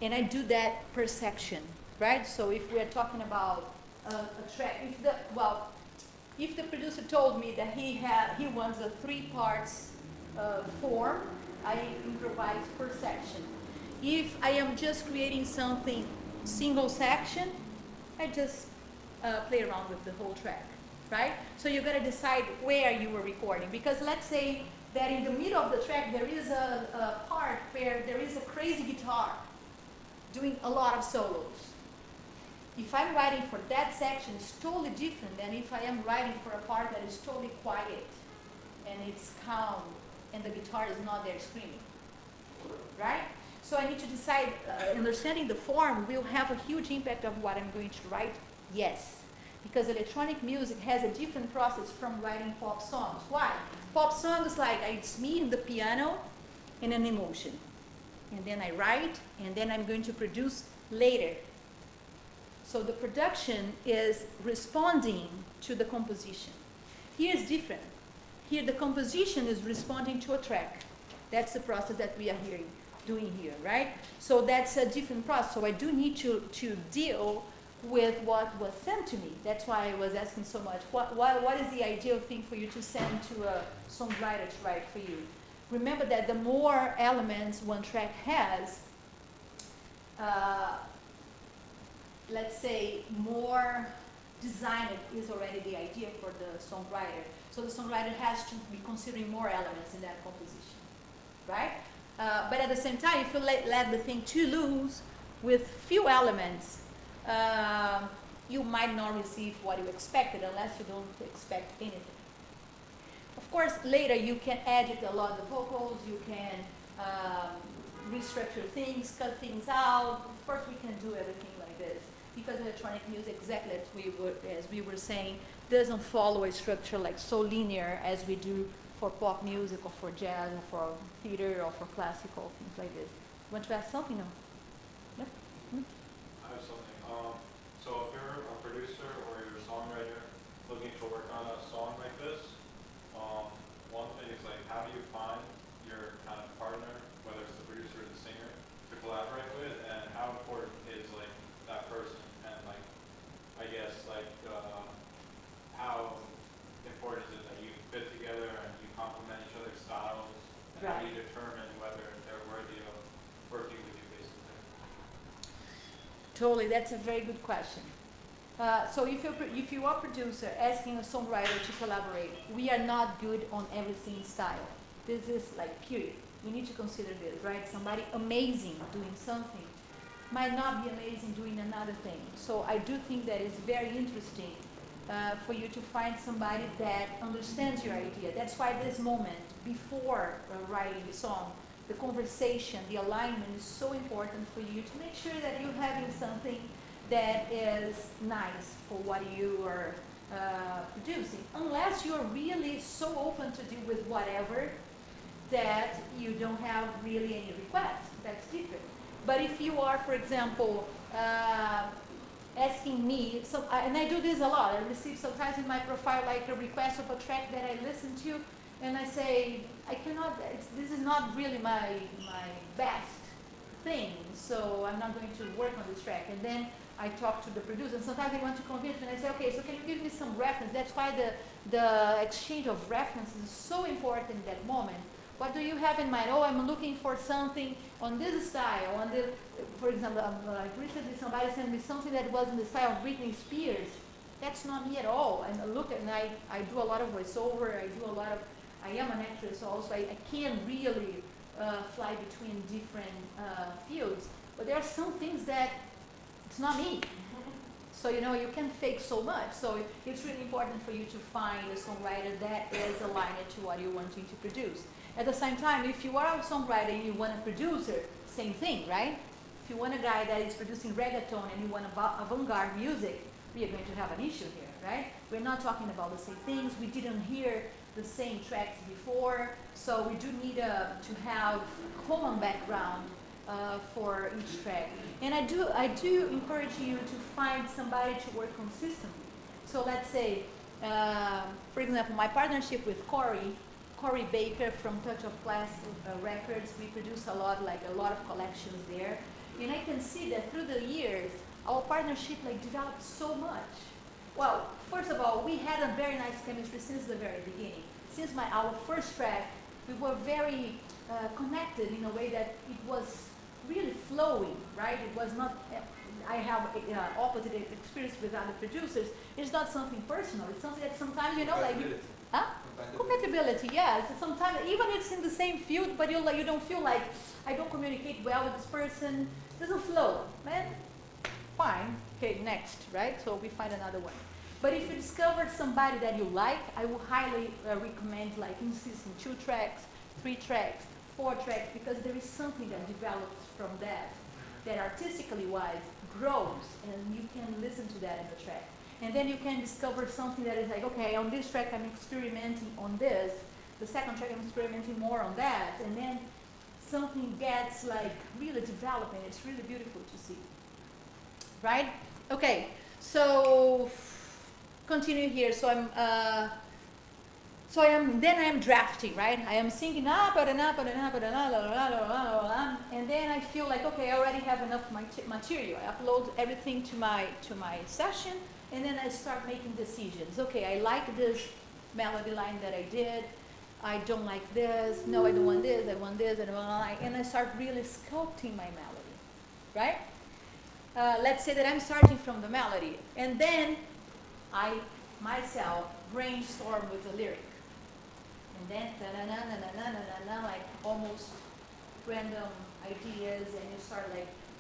And I do that per section, right? So if we're talking about a track, if the producer told me that he wants a 3 parts form, I improvise per section. If I am just creating something single section, I just play around with the whole track, right? So you gotta decide where you were recording, because let's say that in the middle of the track there is a part where there is a crazy guitar doing a lot of solos. If I'm writing for that section, it's totally different than if I am writing for a part that is totally quiet and it's calm and the guitar is not there screaming, right? So I need to decide, understanding the form will have a huge impact of what I'm going to write, yes. Because electronic music has a different process from writing pop songs. Why? Pop songs like it's me and the piano and an emotion. And then I write, and then I'm going to produce later. So the production is responding to the composition. Here is different. Here the composition is responding to a track. That's the process that we are doing here, right? So that's a different process. So I do need to deal with what was sent to me. That's why I was asking so much. What is the ideal thing for you to send to a songwriter to write for you? Remember that the more elements one track has, let's say, more designed is already the idea for the songwriter. So the songwriter has to be considering more elements in that composition, right? But at the same time, if you let the thing too loose with few elements, you might not receive what you expected unless you don't expect anything. Of course, later you can edit a lot of the vocals, you can restructure things, cut things out. Of course, we can do everything like this. Because electronic music, exactly as we were saying, doesn't follow a structure like so linear as we do for pop music or for jazz or for theater or for classical, things like this. You want to ask something now? No? I have something. So if you're a producer or you're a songwriter looking to work on a song like this, one thing is like, how do you find your kind of partner, whether it's the producer or the singer, to collaborate with, and how important is like that person, and like, I guess like, how important is it that you fit together and you complement each other's styles, and how do you determine whether they're worthy of working with you, basically? Totally, that's a very good question. So if you are a producer asking a songwriter to collaborate, we are not good on everything style. This is like period. We need to consider this, right? Somebody amazing doing something might not be amazing doing another thing. So I do think that it's very interesting for you to find somebody that understands your idea. That's why this moment before writing the song, the conversation, the alignment is so important for you to make sure that you're having something that is nice for what you are producing. Unless you're really so open to deal with whatever that you don't have really any requests. That's different. But if you are, for example, asking me, and I do this a lot, I receive sometimes in my profile like a request of a track that I listen to, and I say, I cannot, this is not really my best thing, so I'm not going to work on this track. And then I talk to the producer, and sometimes they want to convince me, and I say, okay, so can you give me some reference? That's why the exchange of references is so important in that moment. What do you have in mind? Oh, I'm looking for something on this style. On the, for example, like recently somebody sent me something that was in the style of Britney Spears. That's not me at all. And look, and I do a lot of voiceover. I am an actress also. I can really fly between different fields. But there are some things that it's not me. So, you know, you can fake so much. So it's really important for you to find a songwriter that is aligned to what you're wanting to produce. At the same time, if you are a songwriter and you want a producer, same thing, right? If you want a guy that is producing reggaeton and you want avant-garde music, we are going to have an issue here, right? We're not talking about the same things. We didn't hear the same tracks before. So we do need to have common background for each track. And I do encourage you to find somebody to work consistently. So let's say, for example, my partnership with Corey Baker from Touch of Class Records, we produce a lot of collections there. And I can see that through the years, our partnership developed so much. Well, first of all, we had a very nice chemistry since the very beginning. Since our first track, we were very connected in a way that it was really flowing, right? It was not, I have opposite experience with other producers. It's not something personal. It's something that sometimes, you know, like, huh? Compatibility, yes. Sometimes even it's in the same field, but you don't feel like I don't communicate well with this person. It doesn't flow, man. Fine. Okay, next, right? So we find another one. But if you discover somebody that you like, I will highly recommend insisting 2 tracks, 3 tracks, 4 tracks, because there is something that develops from that artistically wise grows, and you can listen to that in the track. And then you can discover something that is like, okay, on this track I'm experimenting on this, the second track I'm experimenting more on that, and then something gets really developing. It's really beautiful to see, right? Okay, so continue here. So then I am drafting, right? I am singing up and up and up and up, and then I feel like, okay, I already have enough material. I upload everything to my session, and then I start making decisions. Okay, I like this melody line that I did. I don't like this. No, I don't want this. I want this. And I start really sculpting my melody, right? Let's say that I'm starting from the melody, and then I myself brainstorm with the lyric. And then like almost random ideas, and you start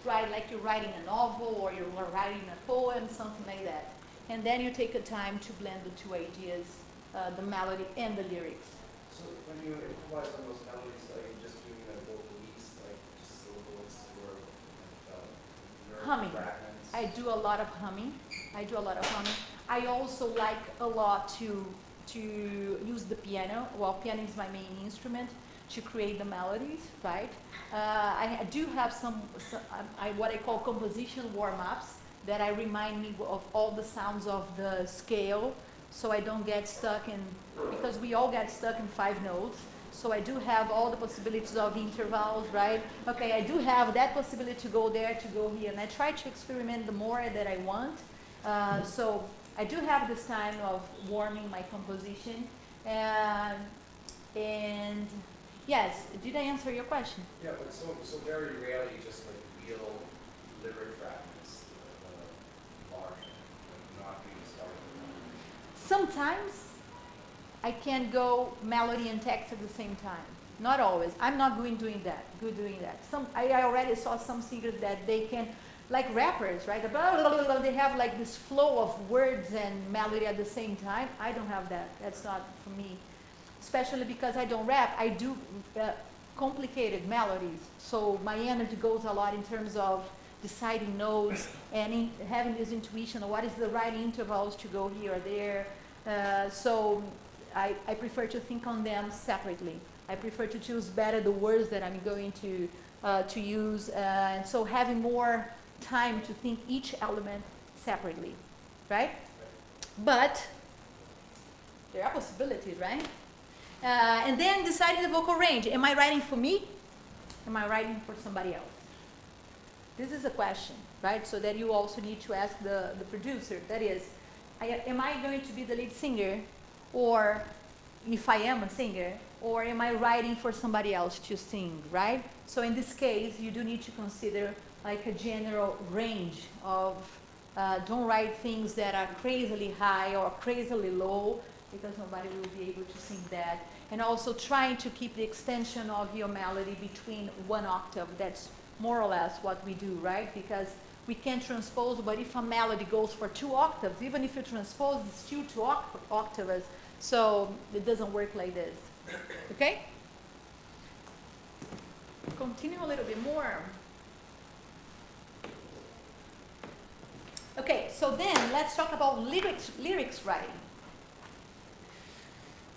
write like you're writing a novel or you're writing a poem, something like that. And then you take a time to blend the 2 ideas, the melody and the lyrics. So when you improvise on those melodies, are you just doing vocals, just syllables, or Humming. fragments? I do a lot of humming. I also like a lot to use the piano. Well, piano is my main instrument to create the melodies, right? I do have some what I call composition warm-ups that remind me of all the sounds of the scale, so I don't get stuck because we all get stuck in 5 notes. So I do have all the possibilities of intervals, right? Okay, I do have that possibility to go there, to go here, and I try to experiment the more that I want. So I do have this time of warming my composition. And yes, did I answer your question? Yeah, but so very rarely just real lyric fragments. blocking the start? Sometimes I can go melody and text at the same time. Not always. I'm not good doing that. I already saw some singers that they can, like rappers, right? Blah, blah, blah, blah, they have like this flow of words and melody at the same time. I don't have that. That's not for me. Especially because I don't rap. I do complicated melodies. So my energy goes a lot in terms of deciding notes and having this intuition of what is the right intervals to go here or there. So I prefer to think on them separately. I prefer to choose better the words that I'm going to use, and so having more time to think each element separately, right? But there are possibilities, right? And then deciding the vocal range. Am I writing for me? Am I writing for somebody else? This is a question, right? So that you also need to ask the producer. That is, am I going to be the lead singer, or if I am a singer, or am I writing for somebody else to sing, right? So in this case, you do need to consider like a general range of, don't write things that are crazily high or crazily low, because nobody will be able to sing that. And also trying to keep the extension of your melody between one octave. That's more or less what we do, right? Because we can transpose, but if a melody goes for 2 octaves, even if you transpose, it's still 2 octaves. So it doesn't work like this. Okay? Continue a little bit more. Okay, so then let's talk about lyrics writing.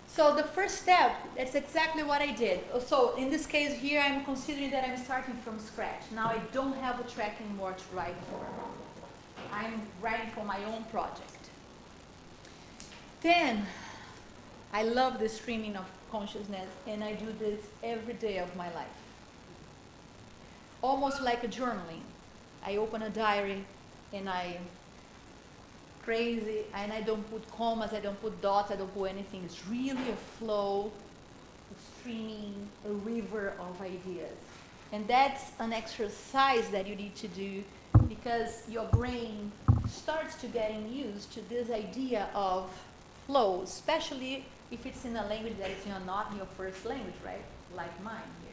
So the first step, that's exactly what I did. So in this case here, I'm considering that I'm starting from scratch. Now I don't have a track anymore to write for. I'm writing for my own project. Then, I love the streaming of consciousness, and I do this every day of my life. Almost like a journaling. I open a diary, and I don't put commas, I don't put dots, I don't put anything. It's really a flow, a streaming, a river of ideas. And that's an exercise that you need to do, because your brain starts to getting used to this idea of flow, especially if it's in a language that is not your first language, right? Like mine here.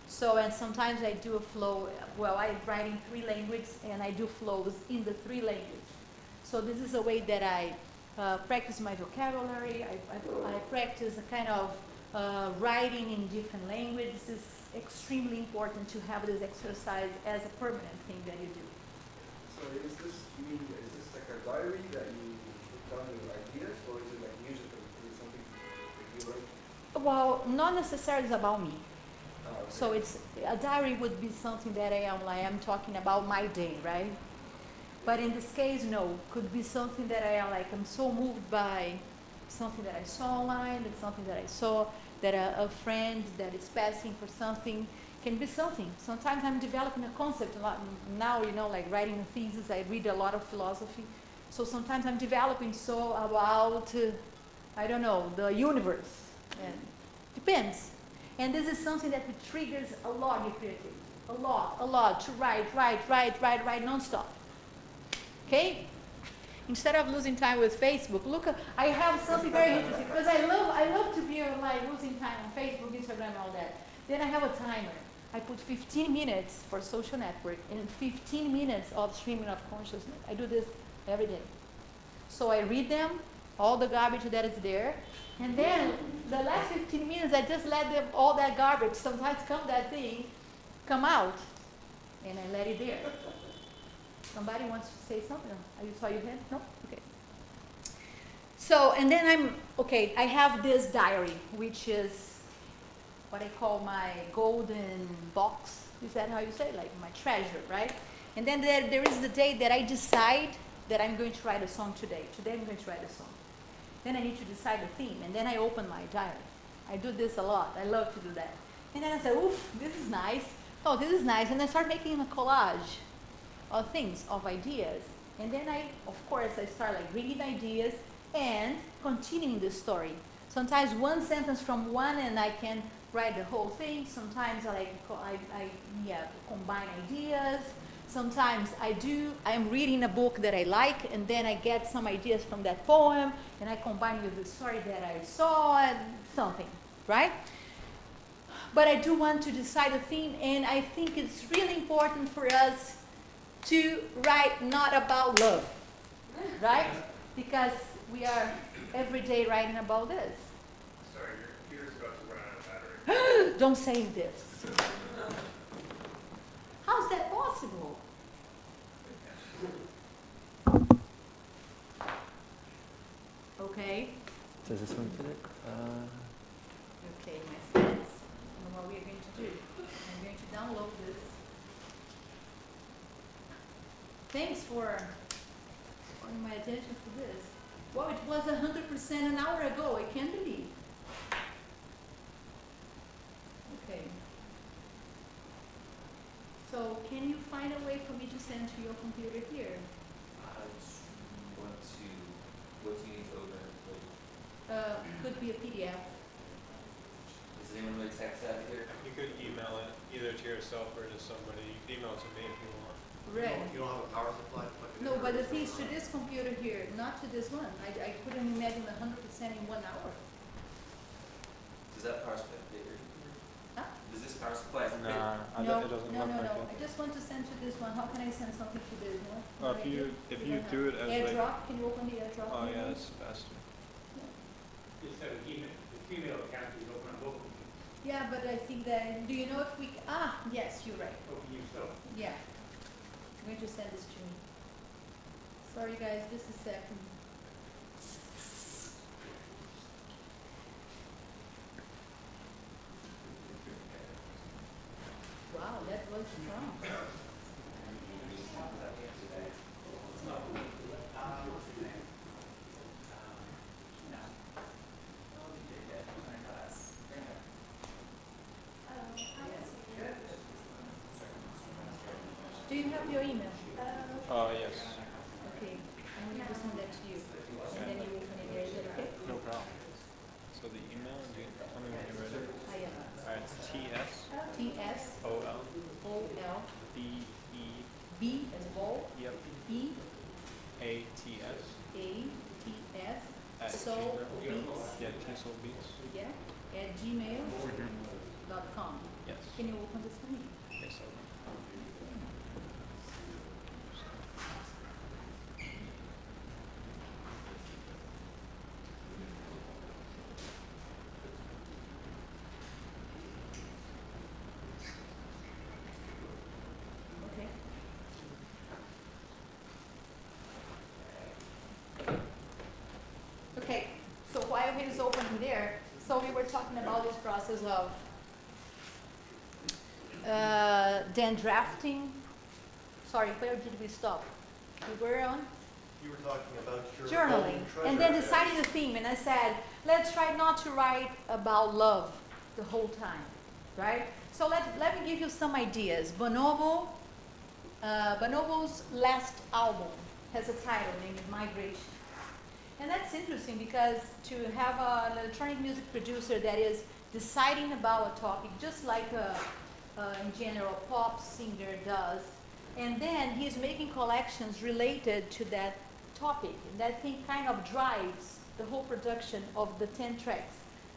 So, and sometimes I do a flow, well, I write in 3 languages, and I do flows in the 3 languages. So this is a way that I practice my vocabulary, I practice a kind of writing in different languages. It's extremely important to have this exercise as a permanent thing that you do. So is this like a diary that you put down your ideas, or is it like musical? Is it something that you write? Well, not necessarily about me. Oh, okay. So it's, a diary would be something that I'm talking about my day, right? But in this case, no, could be something that I'm so moved by something that I saw online, it's something that I saw, that a friend that is passing for something, can be something. Sometimes I'm developing a concept. Now, like writing a thesis, I read a lot of philosophy. So sometimes I'm developing about, I don't know, the universe. And depends. And this is something that triggers a lot your creativity. A lot, to write nonstop. Okay? Instead of losing time with Facebook, look, I have something very interesting, because I love to be like losing time on Facebook, Instagram, all that. Then I have a timer. I put 15 minutes for social network and 15 minutes of streaming of consciousness. I do this every day. So I read them, all the garbage that is there, and then the last 15 minutes I just let them, all that garbage, sometimes come out, and I let it there. Somebody wants to say something? You saw your hand? No? Okay. So, and then I have this diary, which is what I call my golden box. Is that how you say it? Like my treasure, right? And then there is the day that I decide that I'm going to write a song today. Today I'm going to write a song. Then I need to decide the theme, and then I open my diary. I do this a lot. I love to do that. And then I say, oof, this is nice. Oh, this is nice. And I start making a collage of things, of ideas. And then of course, I start like reading ideas and continuing the story. Sometimes one sentence from one, and I can write the whole thing. Sometimes I combine ideas. Sometimes I'm reading a book that I like, and then I get some ideas from that poem, and I combine with the story that I saw, and something, right? But I do want to decide a theme, and I think it's really important for us to write not about love, right? Because we are every day writing about this. Sorry, your computer's about to run out of battery. Don't say this. How's that possible? Okay. Does this one fit it? Okay, my friends. I know what we are going to do. I'm going to download this. Thanks for calling my attention to this. Well, it was 100% an hour ago. I can't believe. Okay. So, can you find a way for me to send to your computer here? What do you need to open? Could be a PDF. Does anyone really text out here? You could email it either to yourself or to somebody. You can email it to me if you want. Right. You don't have a power supply? Plug it in? No, but the thing is to this computer here, not to this one. I couldn't imagine 100% in 1 hour. Does that power supply fit your Huh? Does this power supply fit? No, it doesn't no, look no, like no. it. I just want to send to this one. How can I send something to this one? If you do it as like, AirDrop, can you open the AirDrop? oh yeah, window? that's faster. Just have an email, the Gmail account is open on both of them. Yeah, but I think that, do you know if we, yes, you're right. Open yourself. Yeah. I'm going to send this to me. Sorry guys, just a second. Wow, that was strong. Do you have your email? Yes. Okay, I'm going to send that to you. And then you open it there, is that okay? No problem. So the email, do you tell me when you're ready? I am. Alright, it's TSOL TSOLBEE, B as ball, yep, E ATS, ATS, at soul Gmail. beats, Yeah, T-Soul Beats. yeah, at gmail.com. Yes. Can you open this for me? Okay, so Okay. Okay, so while it is opening there, so we were talking about this process of then drafting. Sorry, where did we stop? We were on You were talking about your journaling, golden treasure. and then deciding the theme. And I said, let's try not to write about love the whole time, right? So let me give you some ideas. Bonobo's last album has a title named Migration. And that's interesting because to have an electronic music producer that is deciding about a topic, just like in general pop singer does, and then he's making collections related to that topic. And that thing kind of drives the whole production of the 10 tracks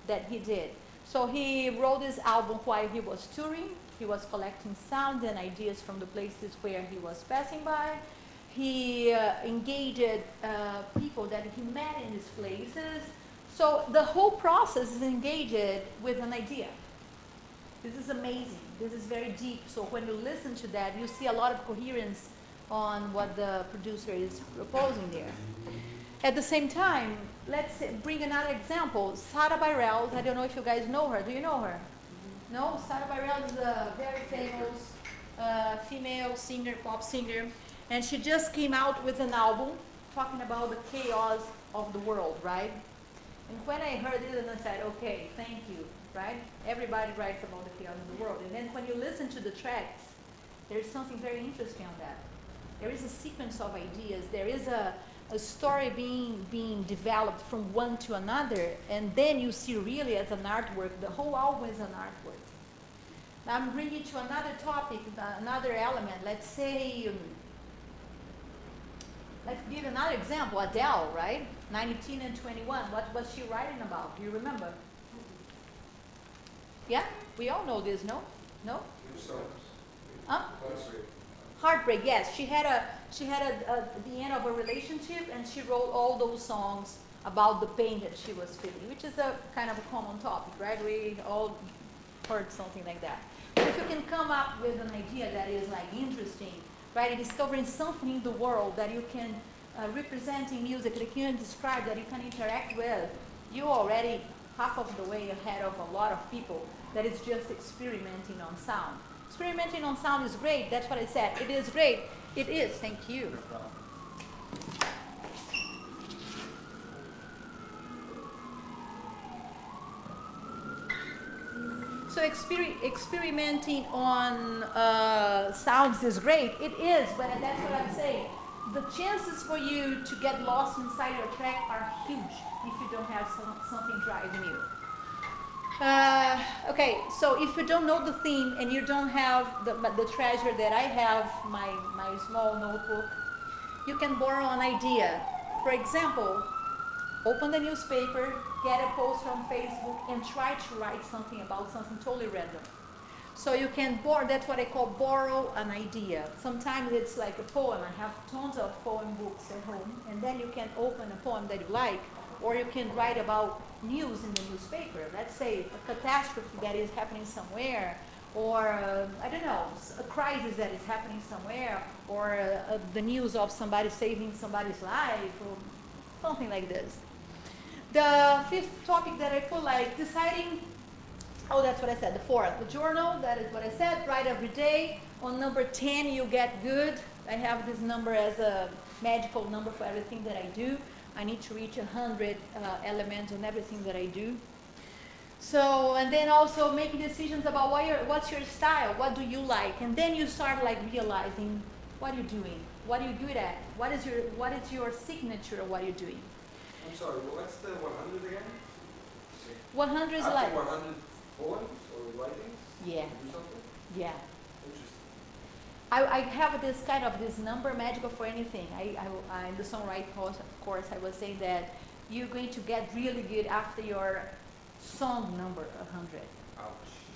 that he did. So he wrote this album while he was touring. He was collecting sound and ideas from the places where he was passing by. He engaged people that he met in these places. So the whole process is engaged with an idea. This is amazing. This is very deep. So when you listen to that, you see a lot of coherence on what the producer is proposing there. At the same time, let's bring another example. Sarah Bareilles, I don't know if you guys know her. Do you know her? No? Sarah Bareilles is a very famous female singer, pop singer. And she just came out with an album talking about the chaos of the world, right? And when I heard it, I said, okay, thank you, right? Everybody writes about the chaos of the world. And then when you listen to the tracks, there's something very interesting on that. There is a sequence of ideas. There is a story being developed from one to another. And then you see really as an artwork, the whole album is an artwork. I'm bringing to another topic, another element. Let's say, let's give another example. Adele, right? 19 and 21. What was she writing about? Do you remember? Yeah, we all know this, no? No? Huh? Heartbreak. Yes, she had the end of a relationship, and she wrote all those songs about the pain that she was feeling, which is a kind of a common topic, right? We all heard something like that. But if you can come up with an idea that is like interesting, right? Discovering something in the world that you can represent in music, that you can describe, that you can interact with, you're already half of the way ahead of a lot of people that is just experimenting on sound. Experimenting on sound is great. That's what I said. It is great. It is. Thank you. So experimenting on sounds is great. It is, but that's what I'm saying. The chances for you to get lost inside your track are huge if you don't have something driving you. Okay, so if you don't know the theme and you don't have the treasure that I have, my small notebook, you can borrow an idea. For example, open the newspaper, get a post on Facebook, and try to write something about something totally random. So you can borrow, that's what I call borrow an idea. Sometimes it's like a poem. I have tons of poem books at home, and then you can open a poem that you like, or you can write about news in the newspaper. Let's say a catastrophe that is happening somewhere, or I don't know, a crisis that is happening somewhere, or the news of somebody saving somebody's life, or something like this. The fifth topic that I put, like deciding, oh, that's what I said, the fourth, the journal, that is what I said, write every day. On number 10, you get good. I have this number as a magical number for everything that I do. I need to reach 100 elements on everything that I do. So, and then also making decisions about what's your style, what do you like, and then you start like realizing what you're doing, what are you good at, what is your signature of what you're doing. I'm sorry, what's the 100 again? 100 is After like 100 poems or writings? Yeah. You do something? Yeah. Interesting. I have this number magical for anything. In the songwriting course, I was saying that you're going to get really good after your song number 100. Ouch.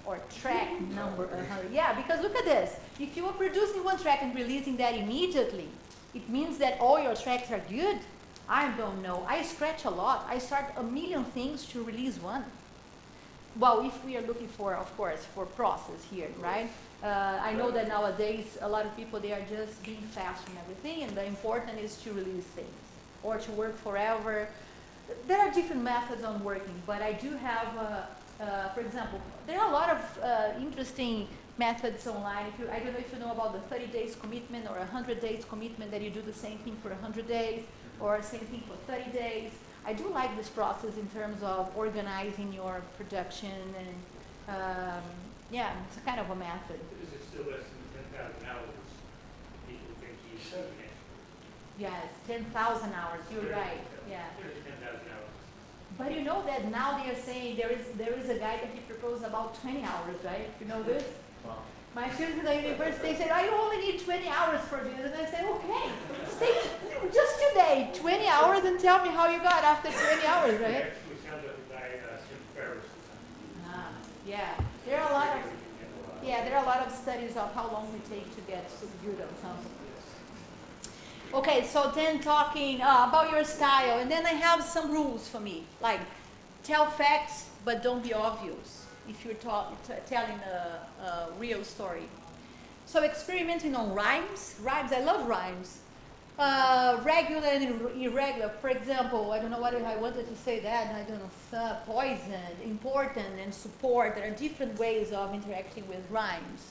Or track number 100. Yeah, because look at this. If you are producing one track and releasing that immediately, it means that all your tracks are good. I don't know. I scratch a lot. I start a million things to release one. Well, if we are looking for, of course, for process here, right? I know that nowadays a lot of people, they are just being fast and everything, and the important is to release things or to work forever. There are different methods on working, but I do have, for example, there are a lot of interesting methods online. I don't know if you know about the 30 days commitment or 100 days commitment, that you do the same thing for 100 days or same thing for 30 days. I do like this process in terms of organizing your production, and yeah, it's a kind of a method. Is it still less than 10,000 hours? People think he's doing it. Yes, 10,000 hours, you're right, yeah. 10,000 hours. But you know that now they are saying there is a guy that he proposed about 20 hours, right? You know this? Wow. My students at the university said, I only need 20 hours for this. And I said, okay, stay just today, 20 hours, and tell me how you got after 20 hours, right? Actually sounds like the guy, Tim Ferriss. Yeah, there are a lot of studies of how long we take to get so good on something. Okay, so then talking about your style, and then I have some rules for me, like tell facts, but don't be obvious if you're telling a real story. So experimenting on rhymes, I love rhymes. Regular and irregular, for example, I don't know what I wanted to say that, I don't know, poison, important, and support. There are different ways of interacting with rhymes.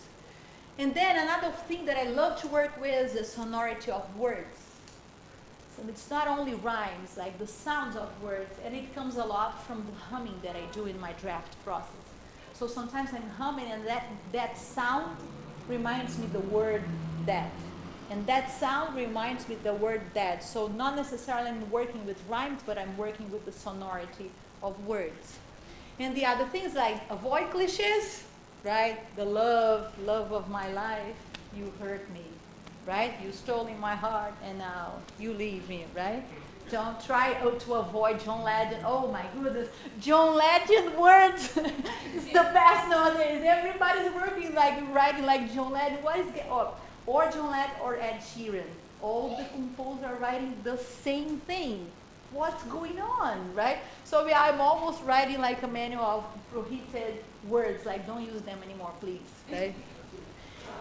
And then another thing that I love to work with is the sonority of words. So it's not only rhymes, like the sounds of words, and it comes a lot from the humming that I do in my draft process. So sometimes I'm humming, and that sound reminds me the word that. And that sound reminds me the word that. So not necessarily I'm working with rhymes, but I'm working with the sonority of words. And the other things, like avoid cliches. right? The love of my life, you hurt me, right? You stole in my heart and now you leave me, right? Don't try to avoid John Legend. Oh my goodness, John Legend words is the best nowadays. Everybody's working like writing like John Legend. What is or John Legend or Ed Sheeran? All the composers are writing the same thing. What's going on, right? So I'm almost writing like a manual of prohibited words, like don't use them anymore, please, right?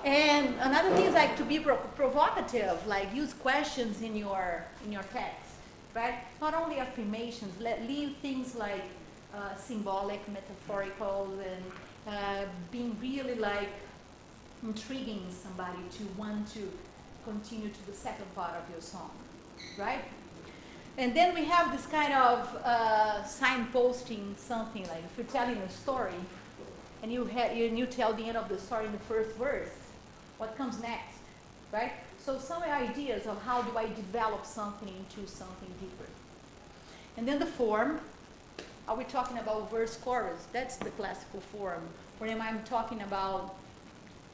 And another thing is like to be provocative, like use questions in your text, right? Not only affirmations, leave things like symbolic, metaphorical, and being really like intriguing somebody to want to continue to the second part of your song, right? And then we have this kind of signposting something like if you're telling a story and you tell the end of the story in the first verse, what comes next, right? So some ideas of how do I develop something into something deeper. And then the form, are we talking about verse chorus? That's the classical form. Or am I talking about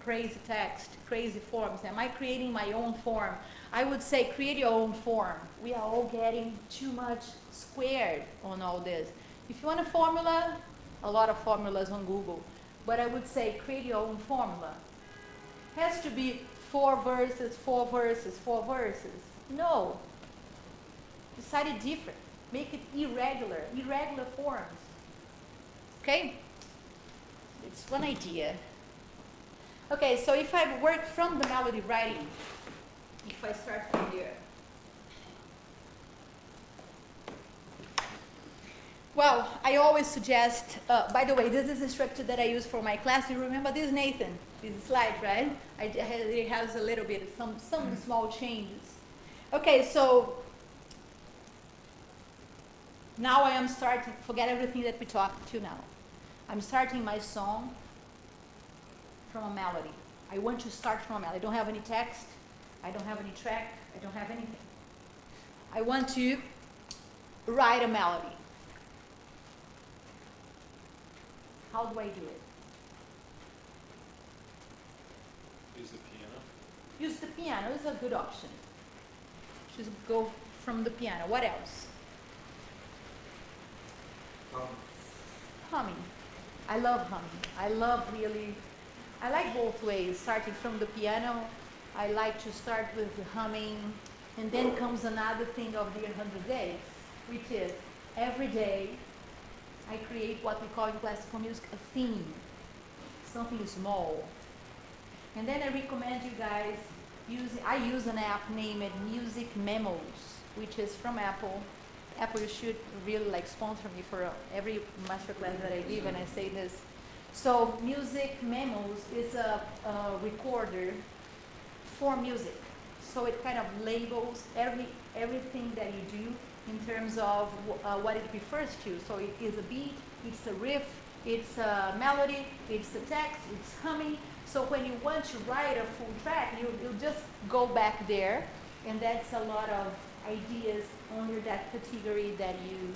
crazy text, crazy forms? Am I creating my own form? I would say create your own form. We are all getting too much squared on all this. If you want a formula, a lot of formulas on Google. But I would say create your own formula. Has to be 4 verses, 4 verses, 4 verses. No. Decide it different. Make it irregular forms. Okay? It's one idea. Okay, so if I work from the melody writing, if I start from here. Well, I always suggest, by the way, this is the structure that I use for my class. You remember this, Nathan? This slide, right? It has a little bit, some small changes. Okay, so now I am starting, forget everything that we talked to now. I'm starting my song from a melody. I want to start from a melody. I don't have any text. I don't have any track. I don't have anything. I want to write a melody. How do I do it? Use the piano. Use the piano is a good option. Just go from the piano. What else? Humming. I love humming. I like both ways, starting from the piano. I like to start with the humming, and then comes another thing of the 100 days, which is every day I create what we call in classical music a theme, something small. And then I recommend you guys I use an app named Music Memos, which is from Apple. Apple should really like sponsor me for every masterclass that I give, and I say this. So Music Memos is a recorder for music. So it kind of labels everything that you do in terms of what it refers to. So it is a beat, it's a riff, it's a melody, it's a text, it's humming. So when you want to write a full track, you'll just go back there, and that's a lot of ideas under that category that you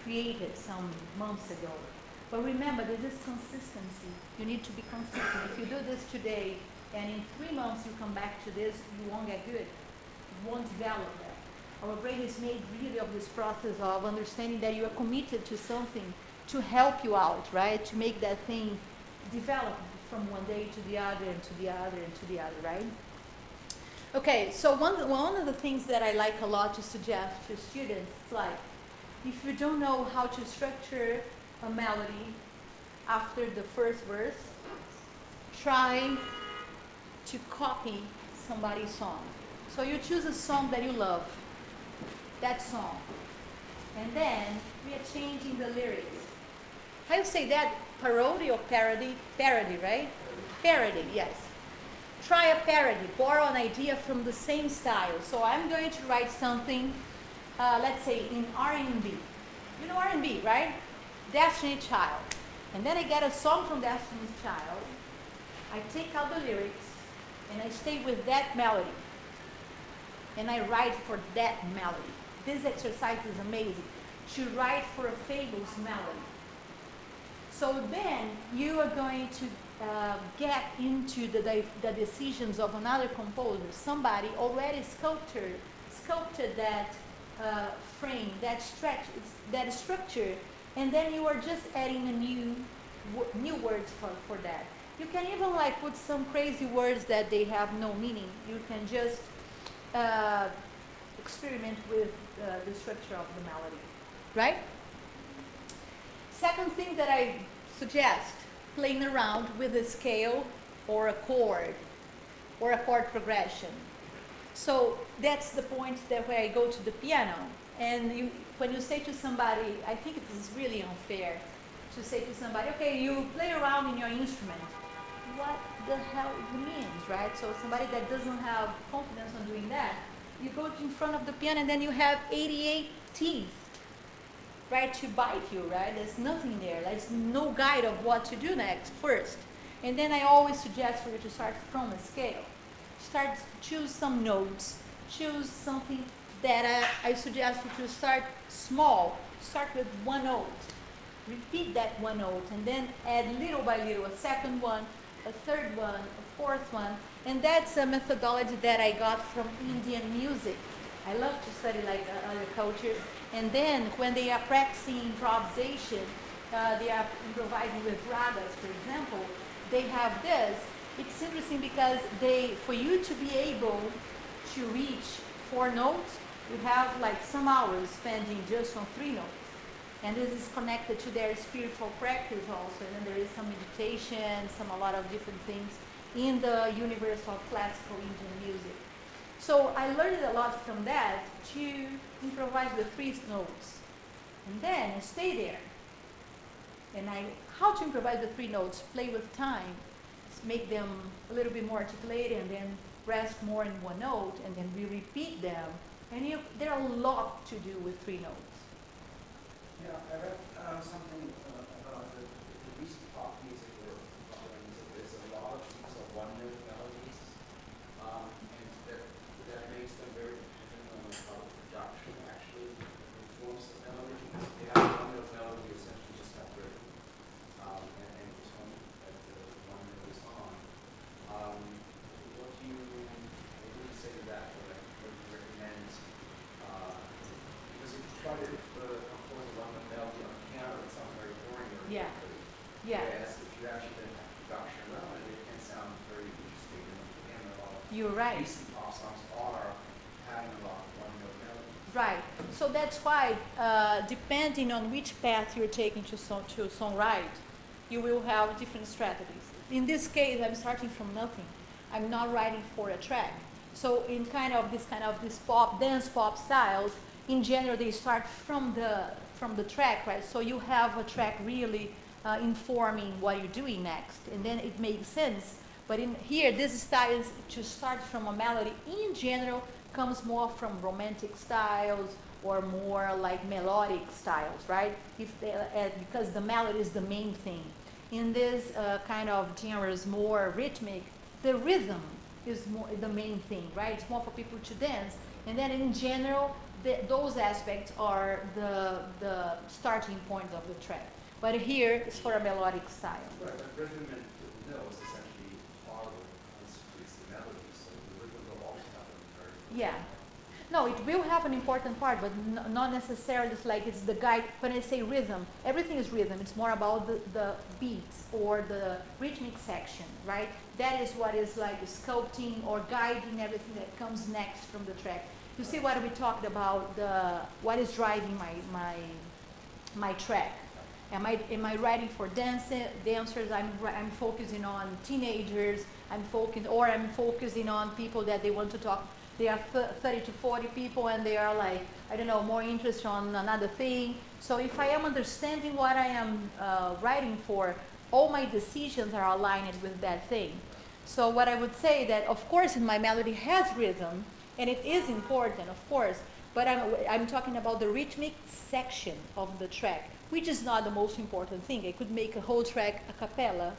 created some months ago. But remember, this is consistency. You need to be consistent. If you do this today, and in 3 months you come back to this, you won't get good. You won't develop that. Our brain is made really of this process of understanding that you are committed to something to help you out, right? To make that thing develop from one day to the other and to the other and to the other, right? Okay, so one of the things that I like a lot to suggest to students is like, if you don't know how to structure a melody after the first verse, try to copy somebody's song. So you choose a song that you love, that song, and then we are changing the lyrics. How you say that? Parody or parody? Parody, right? Parody, yes. Try a parody, borrow an idea from the same style. So I'm going to write something, let's say in R&B. You know R&B, right? Destiny Child. And then I get a song from Destiny's Child. I take out the lyrics and I stay with that melody. And I write for that melody. This exercise is amazing. To write for a famous melody. So then you are going to get into the decisions of another composer. Somebody already sculpted that frame, that structure, and then you are just adding a new words for that. You can even like put some crazy words that they have no meaning. You can just experiment with the structure of the melody, right? Second thing that I suggest, playing around with a scale or a chord progression. So that's the point that where I go to the piano, and when you say to somebody, I think it is really unfair to say to somebody, okay, you play around in your instrument. What the hell it means, right? So somebody that doesn't have confidence on doing that, you go in front of the piano and then you have 88 teeth, right, to bite you, right? There's nothing there. There's no guide of what to do next first. And then I always suggest for you to start from a scale. Choose some notes. Choose something that I suggest you to start small. Start with one note. Repeat that one note and then add little by little a second one, a third one, a fourth one. And that's a methodology that I got from Indian music. I love to study like other cultures. And then when they are practicing improvisation, they are improvising with ragas, for example, they have this. It's interesting because for you to be able to reach 4 notes, you have like some hours spending just on 3 notes. And this is connected to their spiritual practice also. And then there is some meditation, a lot of different things in the universe of classical Indian music. So I learned a lot from that to improvise with 3 notes. And then I stay there. And how to improvise with 3 notes, play with time, make them a little bit more articulated, and then rest more in 1 note, and then we repeat them. And there are a lot to do with 3 notes. Yeah, I read something about the recent pop music or modern music. There's a lot of use of 1-note melodies, and that makes them very dependent on how the production actually informs the melody. Because if they have a 1-note melody, you essentially just have rhythm and tone that the 1 note is on. What do you say to that? Or like, what do you recommend? Because if you try to melody on piano, it sounds very boring. Yeah. Yeah. Whereas if you actually then have production around it, it can sound very interesting. And a lot of You're right. recent pop songs are having a lot of 1-note melody. Right. So that's why, depending on which path you're taking to songwrite, you will have different strategies. In this case, I'm starting from nothing. I'm not writing for a track. So in this dance pop styles, in general, they start from the track, right? So you have a track really informing what you're doing next, and then it makes sense. But in here, this style is to start from a melody. In general, comes more from romantic styles or more like melodic styles, right? Because the melody is the main thing. In this kind of genres, more rhythmic, the rhythm is more the main thing, right? It's more for people to dance. And then in general, those aspects are the starting point of the track. But here it's for a melodic style. Right, but rhythm and notes essentially follow constitutes the melody, so the rhythm will always have a very Yeah. No, it will have an important part, but not necessarily it's the guide. When I say rhythm, everything is rhythm. It's more about the beats or the rhythmic section, right? That is what is like sculpting or guiding everything that comes next from the track. You see what we talked about, what is driving my track. Am I writing for dancers? I'm focusing on teenagers. I'm focusing on people that they want to talk. They are 30 to 40 people, and they are like, I don't know, more interest on another thing. So if I am understanding what I am writing for, all my decisions are aligned with that thing. So what I would say that, of course, my melody has rhythm, and it is important, of course, but I'm talking about the rhythmic section of the track, which is not the most important thing. I could make a whole track a cappella,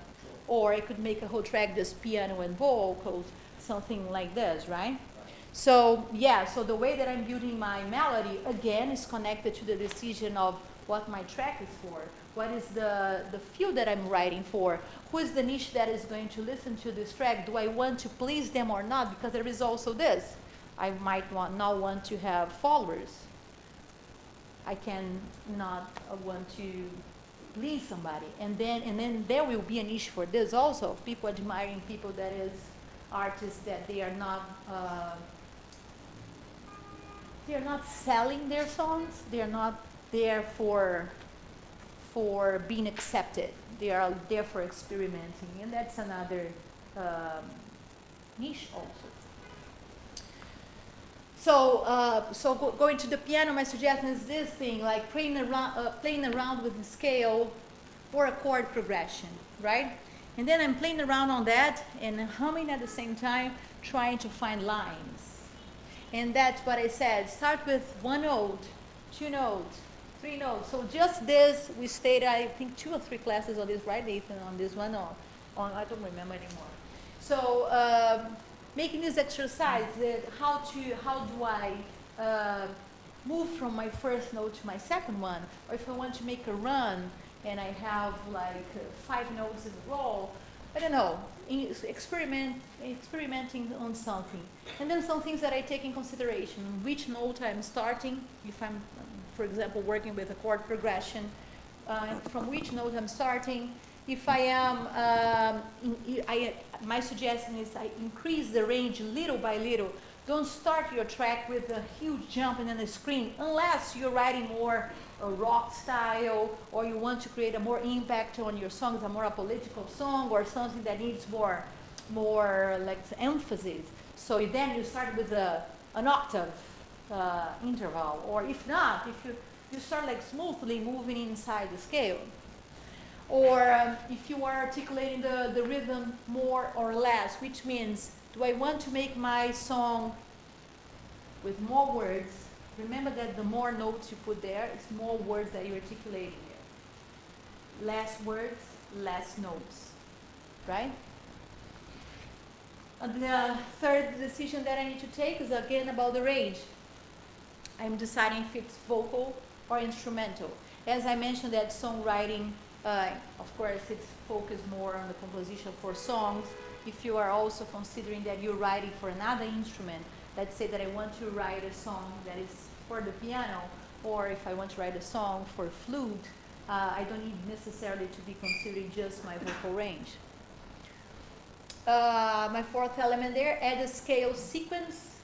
or I could make a whole track just piano and vocals, something like this, right? So yeah, so the way that I'm building my melody, again, is connected to the decision of what my track is for, what is the field that I'm writing for, who is the niche that is going to listen to this track, do I want to please them or not, because there is also this. I might not want to have followers. I can not want to please somebody, and then there will be a niche for this also. People admiring people that is artists that they are not selling their songs. They are not there for being accepted. They are there for experimenting, and that's another niche also. So going to the piano, my suggestion is this thing, like playing around with the scale or a chord progression, right? And then I'm playing around on that and humming at the same time, trying to find lines. And that's what I said. Start with one note, two notes, three notes. So just this, we stayed, I think, 2 or 3 classes on this, right, Nathan, on this one, or on, I don't remember anymore. So making this exercise, that how do I move from my first note to my second one, or if I want to make a run and I have like 5 notes in a row, I don't know, experimenting on something. And then some things that I take in consideration, which note I'm starting, if I'm, for example, working with a chord progression, from which note I'm starting. If I am, my suggestion is I increase the range little by little. Don't start your track with a huge jump and then a scream, unless you're writing more a rock style, or you want to create a more impact on your songs, a more political song, or something that needs more like emphasis. So then you start with an octave interval, or if not, if you start like smoothly moving inside the scale. Or if you are articulating the rhythm more or less, which means, do I want to make my song with more words? Remember that the more notes you put there, it's more words that you're articulating there. Less words, less notes, right? And the third decision that I need to take is again about the range. I'm deciding if it's vocal or instrumental. As I mentioned, that songwriting, of course, it's focused more on the composition for songs. If you are also considering that you're writing for another instrument, let's say that I want to write a song that is for the piano, or if I want to write a song for flute, I don't need necessarily to be considering just my vocal range. My fourth element there, add a scale sequence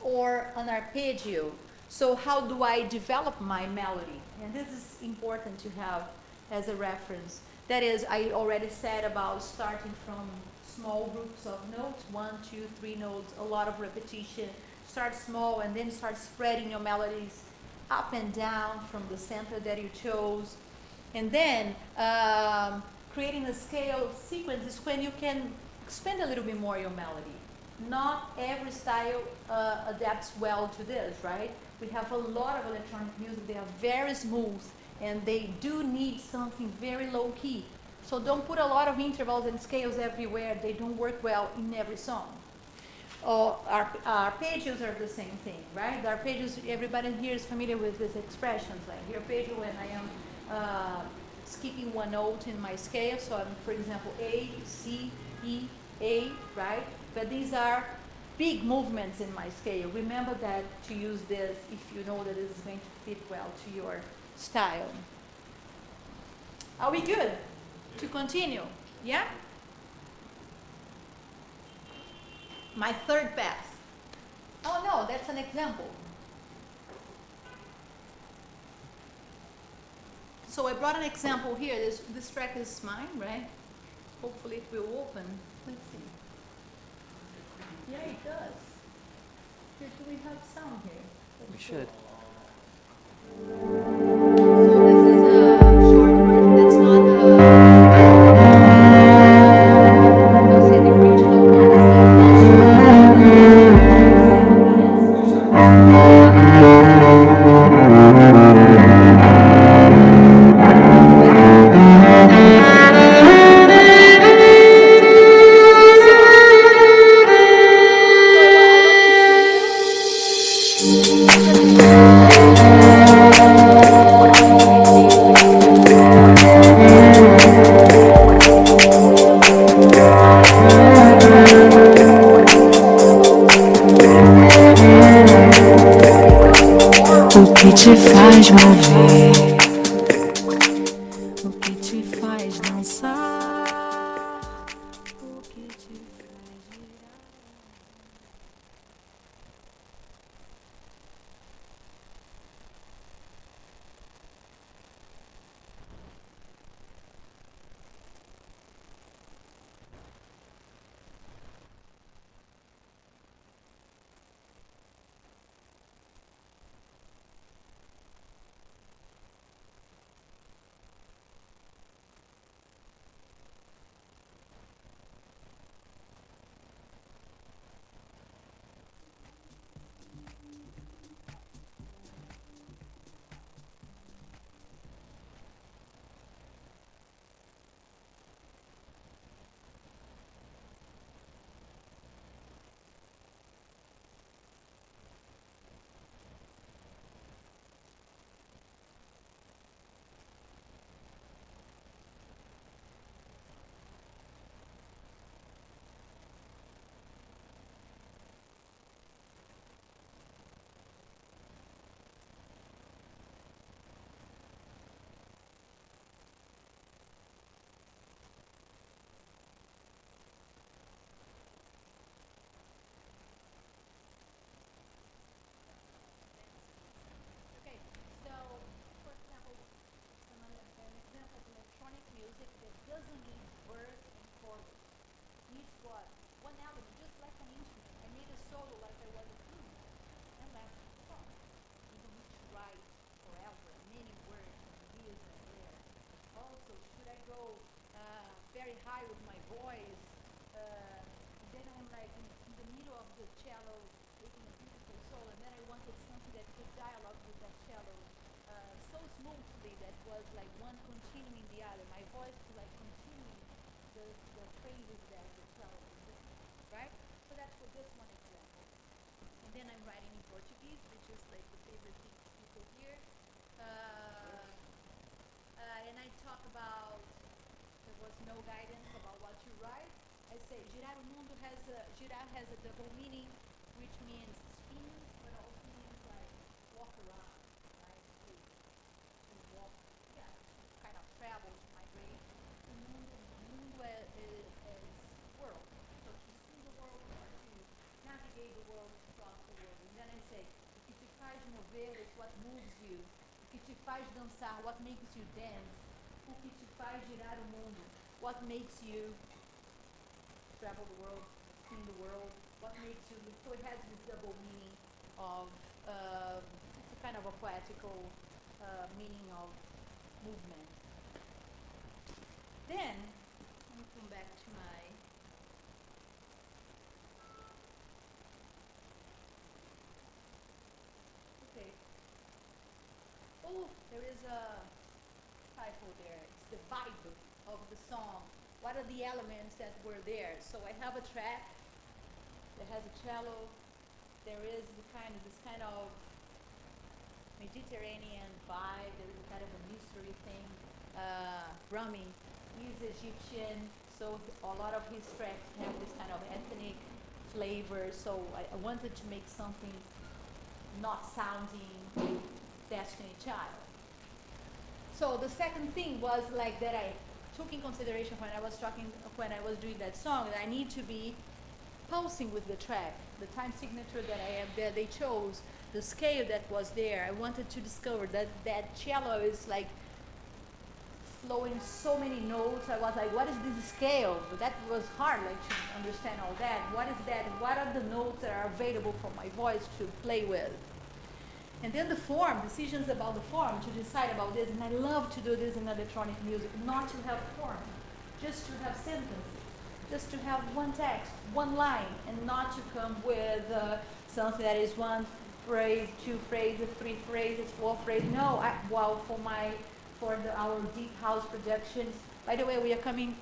or an arpeggio. So how do I develop my melody? And this is important to have as a reference. That is, I already said about starting from small groups of notes, 1, 2, 3 notes, a lot of repetition. Start small and then start spreading your melodies up and down from the center that you chose. And then creating a scale sequence is when you can expand a little bit more your melody. Not every style adapts well to this, right? We have a lot of electronic music. They are very smooth, and they do need something very low-key. So don't put a lot of intervals and scales everywhere. They don't work well in every song. Arpeggios are the same thing, right? The arpeggios, everybody here is familiar with these expressions, like the arpeggio when I am skipping one note in my scale. So I'm, for example, A, C, E, A, right? But these are big movements in my scale. Remember that to use this if you know that this is going to fit well to your style. Are we good to continue? Yeah? My third path. Oh no, that's an example. So I brought an example here. This track is mine, right? Hopefully it will open. Let's see. Yeah, it does. Here, do we have sound here? We should. So this is a short version. That's not I'll say the original one is the faz mover, o que te faz dançar, o que te faz girar. Okay, so for example, an example of electronic music that doesn't need verse and chorus. Needs what? One element, just like an instrument. I need a solo like I was a flute, and that's the song. You don't need to write forever, many words, and here and there. Also, should I go very high with my voice? Then I'm like in the middle of the cello making a beautiful solo, and then I wanted something that could dialogue with that cello so smoothly that was like one continuing the other. My voice was like continuing the phrases that the cello was doing, right? So that's for this one example. And then I'm writing in Portuguese, which is like the favorite thing for people here. And I talk about, there was no guidance about what to write. I say, girar o mundo girar has a double meaning, which means spins, but also means like walk around, right? To walk, yeah, kind of travel, to migrate. O mundo is world. So to spin the world or to navigate the world, to cross the world. And then I say, o que te faz mover is what moves you. O que te faz dançar, what makes you dance. O que te faz girar o mundo, what makes you travel the world, see the world, what makes you, so it has this double meaning of, it's a kind of a poetical meaning of movement. Then, let me come back to my, okay. Oh, there is a typo there. It's the vibe of the song. What are the elements that were there? So I have a track that has a cello. There is this kind of Mediterranean vibe. There is kind of a mystery thing. Rami is Egyptian, so a lot of his tracks have this kind of ethnic flavor. So I wanted to make something not sounding like Destiny Child. So the second thing was like that I took in consideration when I was doing that song, that I need to be pulsing with the track, the time signature that they chose, the scale that was there. I wanted to discover that cello is like flowing so many notes. I was like, what is this scale? But that was hard, like to understand all that. What is that? What are the notes that are available for my voice to play with? And then the form, decisions about the form, to decide about this. And I love to do this in electronic music, not to have form, just to have sentences, just to have one text, one line, and not to come with something that is one phrase, two phrases, three phrases, four phrases. No, for our deep house projections. By the way, we are coming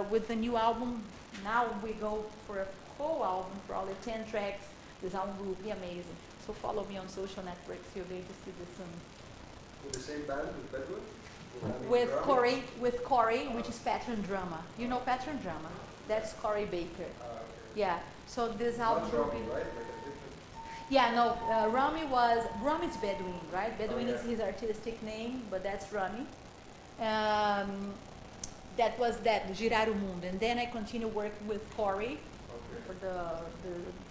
with the new album. Now we go for a whole album, probably 10 tracks. This album will be amazing. So follow me on social networks. You're going to see this soon. With the same band, with Bedouin? With Corey, which is Patron Drama. You know Patron Drama? That's Corey Baker. Okay. Yeah. So this album One will drum, be. right? Like a different... Yeah, no, Rami's Bedouin, right? Bedouin is his artistic name, but that's Rami. That was that, Girar o Mundo. And then I continued working with Corey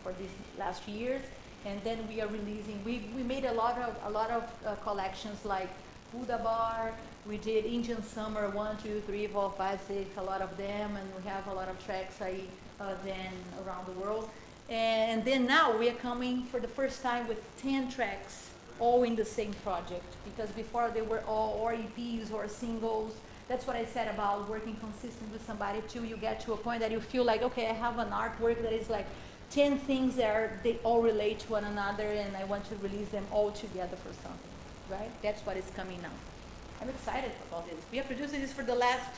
for these last years. And then we are releasing, we made a lot of collections like Buddha Bar, we did Indian Summer 1, 2, 3, 4, 5, 6, a lot of them, and we have a lot of tracks then around the world. And then now we are coming for the first time with 10 tracks, all in the same project, because before they were all or EPs or singles. That's what I said about working consistent with somebody till you get to a point that you feel like, okay, I have an artwork that is like 10 things that they all relate to one another, and I want to release them all together for something, right? That's what is coming now. I'm excited about this. We are producing this for the last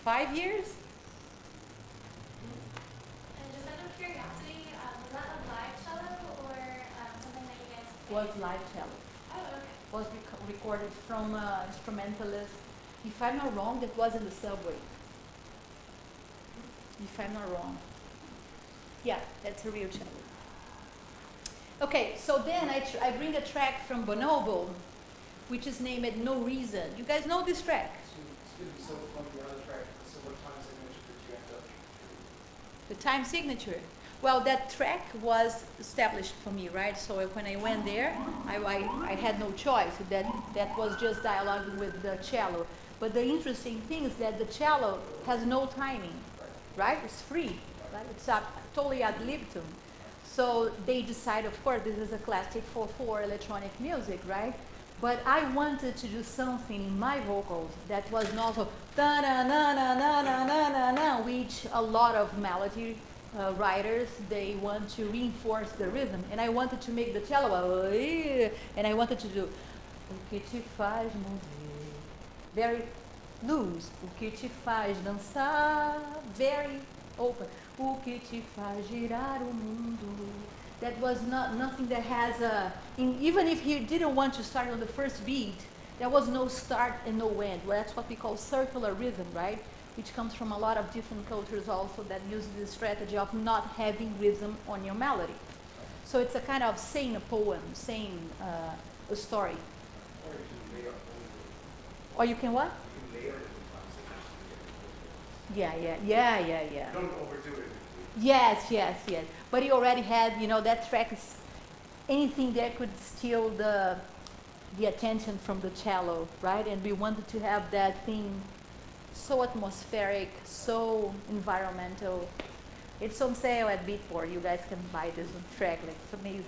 5 years. And just out of curiosity, was that a live cello or something that you guys Was live cello. Oh, okay. Was recorded from instrumentalist. If I'm not wrong, that was in the subway. If I'm not wrong. Yeah, that's a real cello. Okay, so then I bring a track from Bonobo, which is named No Reason. You guys know this track? Excuse me, so on the other track, so what time signature did you end up? The time signature. Well, that track was established for me, right? So when I went there, I had no choice. That was just dialoguing with the cello. But the interesting thing is that the cello has no timing, right? It's free, right? It's totally ad libitum. So they decide, of course, this is a classic for electronic music, right? But I wanted to do something in my vocals that was not so da na na na na na na na na, which a lot of melody writers, they want to reinforce the rhythm, and I wanted to make the cello, and I wanted to do o que te faz mover, very loose, o que te faz dançar, very open, o que te faz girar o mundo. That was nothing that has even if he didn't want to start on the first beat, there was no start and no end. Well, that's what we call circular rhythm, right? Which comes from a lot of different cultures also that use this strategy of not having rhythm on your melody. So it's a kind of saying a poem, saying a story. Or you can layer over. Or you can what? You can layer it with time signature. Yeah. Don't overdo it. Yes. But he already had, that track is anything that could steal the attention from the cello, right? And we wanted to have that thing so atmospheric, so environmental. It's on sale at Beatport. You guys can buy this track. Like, it's amazing.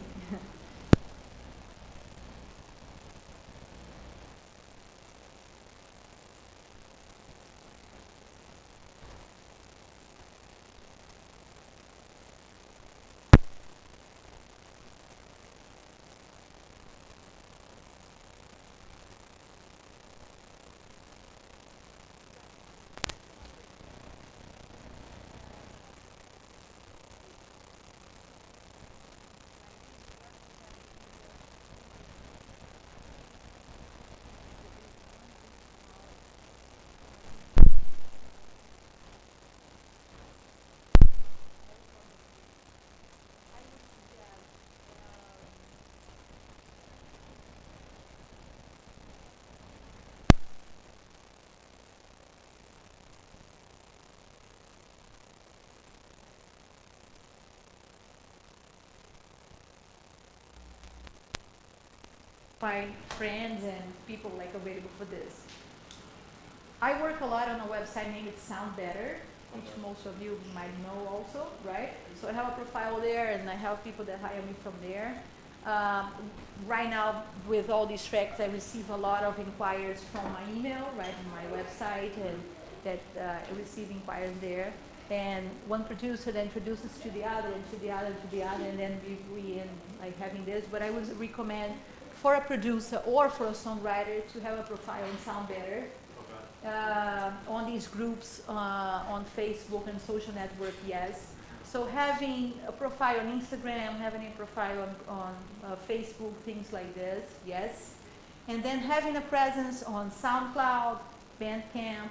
Find friends and people like available for this. I work a lot on a website named Sound Better, which most of you might know also, right? So I have a profile there, and I have people that hire me from there. Right now, with all these tracks, I receive a lot of inquiries from my email, right, on my website, and that I receive inquiries there. And one producer then introduces to the other, and to the other, to the other, and then we end like having this. But I would recommend for a producer or for a songwriter to have a profile and Sound Better. Okay. On these groups on Facebook and social network, yes. So having a profile on Instagram, having a profile on Facebook, things like this, yes. And then having a presence on SoundCloud, Bandcamp,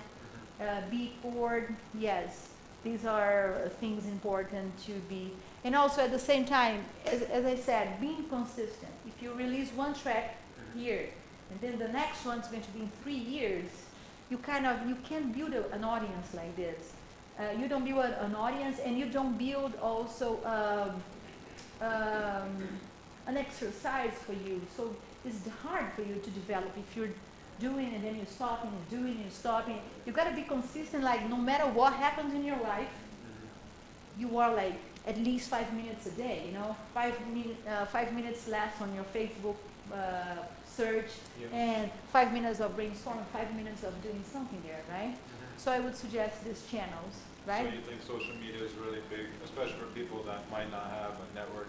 Beatport, yes. These are things important to be, and also at the same time, as I said, being consistent. If you release one track here, and then the next one's going to be in 3 years, you can build an audience like this. You don't build an audience, and you don't build also an exercise for you. So it's hard for you to develop if you're doing and then you're stopping and doing and you're stopping. You got to be consistent, like no matter what happens in your life, you are like at least 5 minutes a day, you know, 5 minutes less on your Facebook search, and 5 minutes of brainstorming, 5 minutes of doing something there, right? So I would suggest these channels, right? So you think social media is really big, especially for people that might not have a network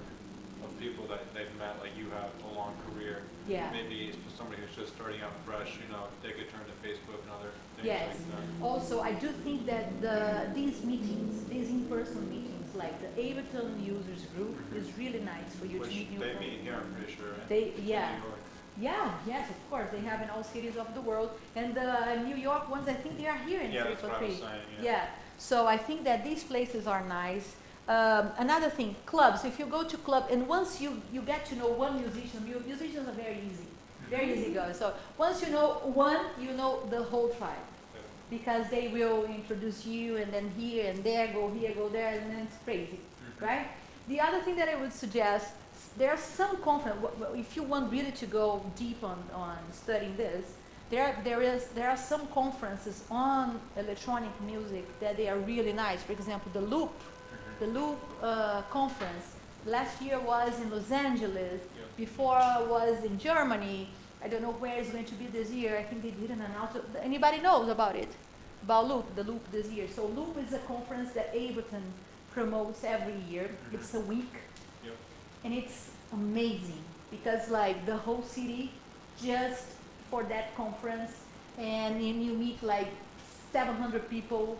of people that they've met, like you have a long career. Yeah. Maybe for somebody who's just starting out fresh, you know, they could turn to Facebook and other things Yes. like that. Also, I do think that these meetings, these in-person meetings, like the Ableton users group, is really nice for you Which to meet new they people. meet here, I'm pretty sure. They, in yeah. New York. Yeah, yes, of course. They have in all cities of the world. And the New York ones, I think they are here in Yeah, that's what I was 343. saying, Yeah. So I think that these places are nice. Another thing, clubs. If you go to club, and once you get to know one musician, musicians are very easy. Very easy going. So once you know one, you know the whole tribe. Because they will introduce you, and then here and there, go here, go there, and then it's crazy, right? The other thing that I would suggest, there are some conference, if you want really to go deep on studying this, there are some conferences on electronic music that they are really nice. For example, the Loop conference last year was in Los Angeles, before was in Germany. I don't know where it's going to be this year. I think they didn't announce it. Anybody knows about it? About the Loop this year. So Loop is a conference that Ableton promotes every year. It's a week. And it's amazing because like the whole city just for that conference, and then you meet like 700 people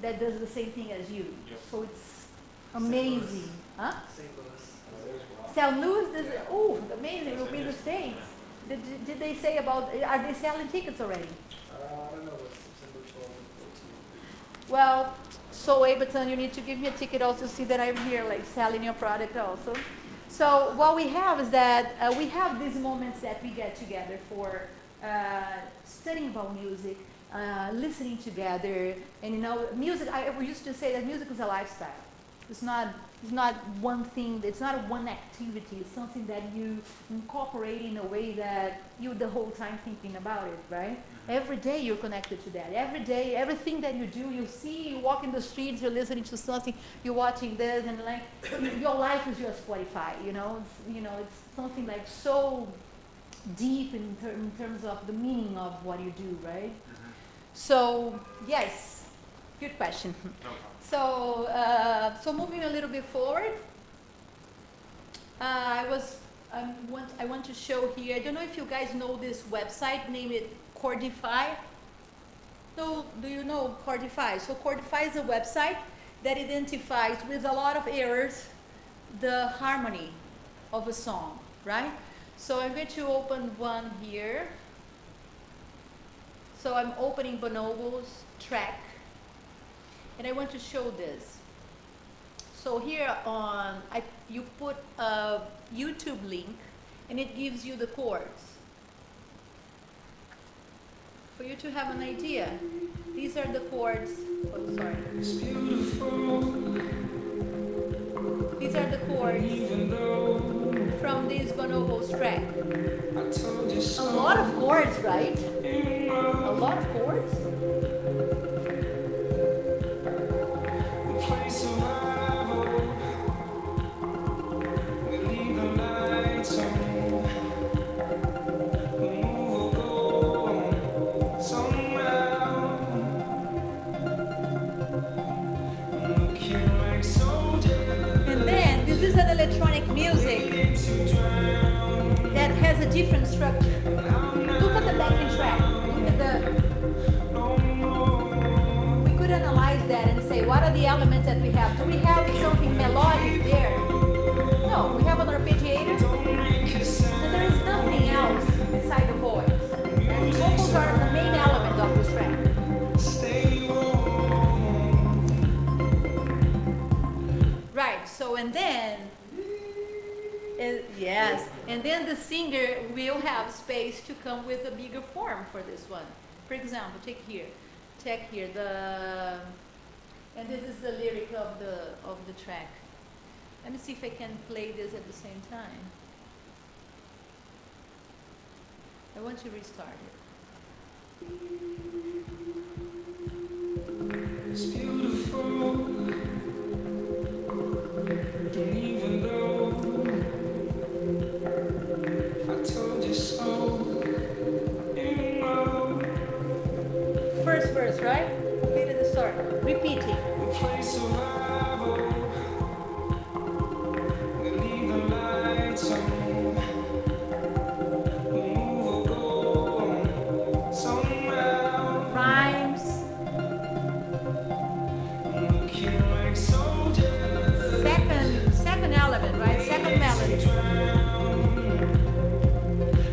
that does the same thing as you. So it's amazing. Huh? St. Louis. St. Louis, oh, amazing, it will be the States. Did they say about, are they selling tickets already? I don't know, it's September 12th and 14th. Well, so Ableton, you need to give me a ticket also to see that I'm here, like selling your product also. So what we have is that we have these moments that we get together for studying about music, listening together, and you know, music. We used to say that music is a lifestyle. It's not one thing. It's not one activity. It's something that you incorporate in a way that you the whole time thinking about it, right? Every day you're connected to that. Every day, everything that you do, you see, you walk in the streets, you're listening to something, you're watching this, and like your life is your Spotify. You know, it's something like so deep in terms of the meaning of what you do, right? So yes, good question. No problem. So moving a little bit forward, I want to show here. I don't know if you guys know this website. Name it Chordify. So do you know Chordify? So Chordify is a website that identifies with a lot of errors the harmony of a song, right? So I'm going to open one here. So I'm opening Bonobo's track. And I want to show this. So here on, you put a YouTube link, and it gives you the chords. For you to have an idea, these are the chords. Oh, sorry. These are the chords from this Bonobo's track. A lot of chords, right? A lot of chords. Electronic music that has a different structure. Look at the backing track. Look at we could analyze that and say, what are the elements that we have? Do we have something melodic there? No, we have an arpeggiator, and there is nothing else beside the voice. And the vocals are the main element of this track. Right, so and then, yes, and then the singer will have space to come with a bigger form for this one. For example, take here and this is the lyric of the track. Let me see if I can play this at the same time. I want to restart it. It's beautiful, and even though I told you so, you know. First verse, right? Repeat at the start. Repeating. We play survival, we leave the lights on, we move or go on, somehow. Rhymes. Looking like soldiers. Second element, right? Second melody.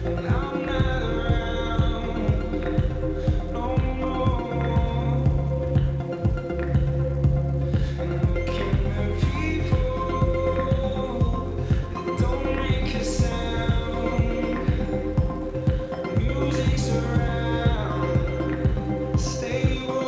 And I'm not around no more. And looking at people that don't make a sound. Music's around, stay warm.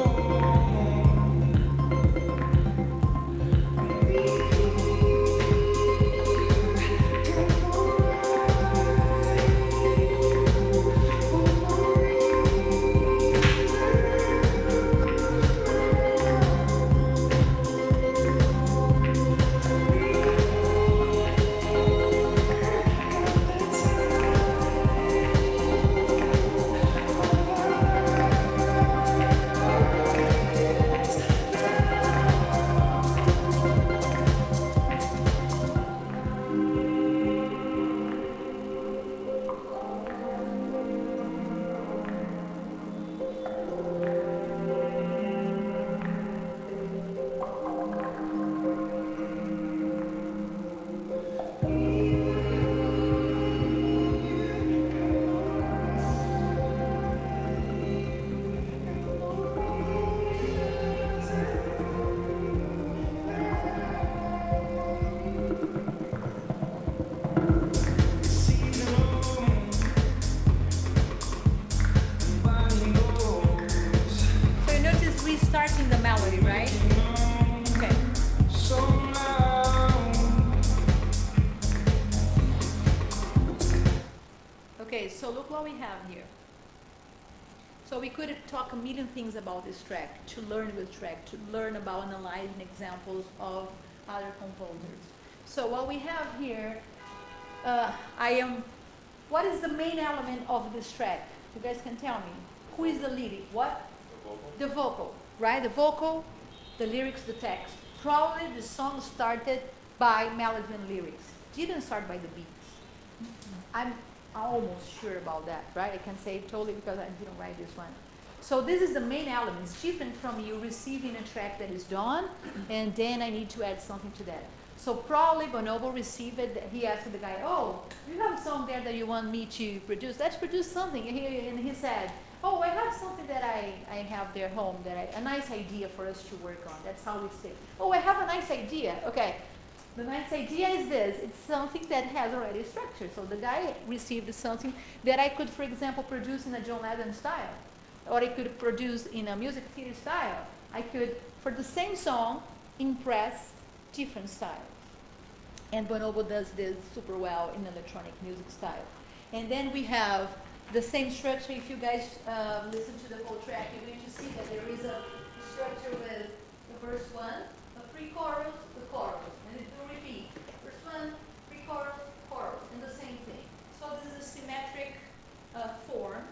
So you notice restarting the melody, right? Okay. Okay, so look what we have here. So we could talk a million things about this track, to learn with track, to learn about analyzing examples of other composers. So what we have here, what is the main element of this track? You guys can tell me. Who is the lyric? What? The vocal. The vocal, right? The vocal, the lyrics, the text. Probably the song started by melody and lyrics. Didn't start by the beats. I'm almost sure about that, right? I can say it totally because I didn't write this one. So this is the main element. It's different from you receiving a track that is done, and then I need to add something to that. So probably Bonobo received it. He asked the guy, "Oh, you have a song there that you want me to produce? Let's produce something." And he said, "Oh, I have something that I have there home, a nice idea for us to work on." That's how we say, "Oh, I have a nice idea." Okay, the nice idea is this. It's something that has already a structure. So the guy received something that I could, for example, produce in a John Lennon style, or I could produce in a music theater style. I could, for the same song, impress different styles. And Bonobo does this super well in electronic music style. And then we have the same structure. If you guys listen to the whole track, you're going to see that there is a structure with the verse 1, a pre-chorus, the chorus, and it will repeat. Verse 1, pre-chorus, chorus, and the same thing. So this is a symmetric form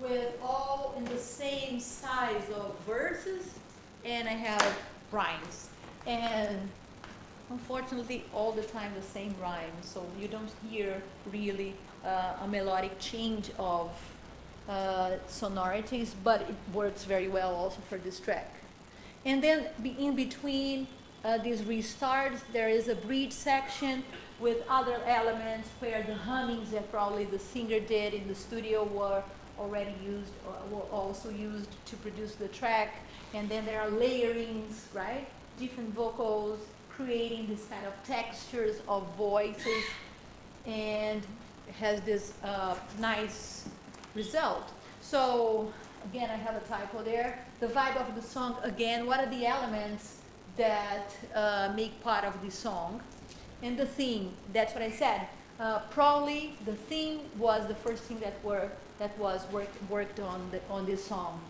with all in the same size of verses, and I have rhymes. And unfortunately, all the time the same rhyme, so you don't hear really a melodic change of sonorities, but it works very well also for this track. And then in between these restarts, there is a bridge section with other elements where the hummings that probably the singer did in the studio were already used, or were also used to produce the track. And then there are layerings, right? Different vocals, creating this kind of textures of voices, and has this nice result. So again, I have a typo there. The vibe of the song, again, what are the elements that make part of the song? And the theme, that's what I said. Probably the theme was the first thing that was worked on this song.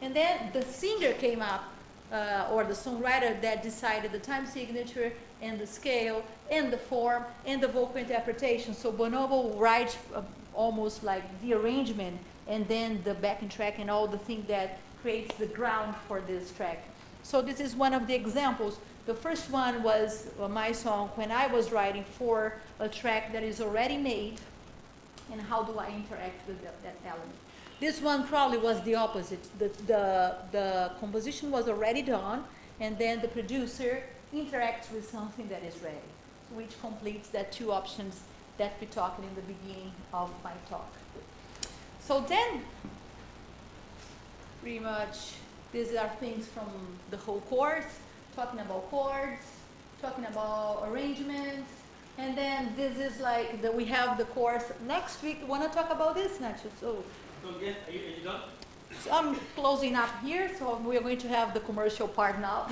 And then the singer came up, or the songwriter that decided the time signature and the scale and the form and the vocal interpretation. So Bonobo writes almost like the arrangement and then the backing track and all the thing that creates the ground for this track. So this is one of the examples. The first one was my song when I was writing for a track that is already made, and how do I interact with that element. This one probably was the opposite. The composition was already done, and then the producer interacts with something that is ready, which completes that two options that we talked in the beginning of my talk. So then, pretty much, these are things from the whole course, talking about chords, talking about arrangements, and then this is like, we have the course next week. You want to talk about this, Nacho? So, Yeah, are you done? so I'm closing up here, so we are going to have the commercial part now.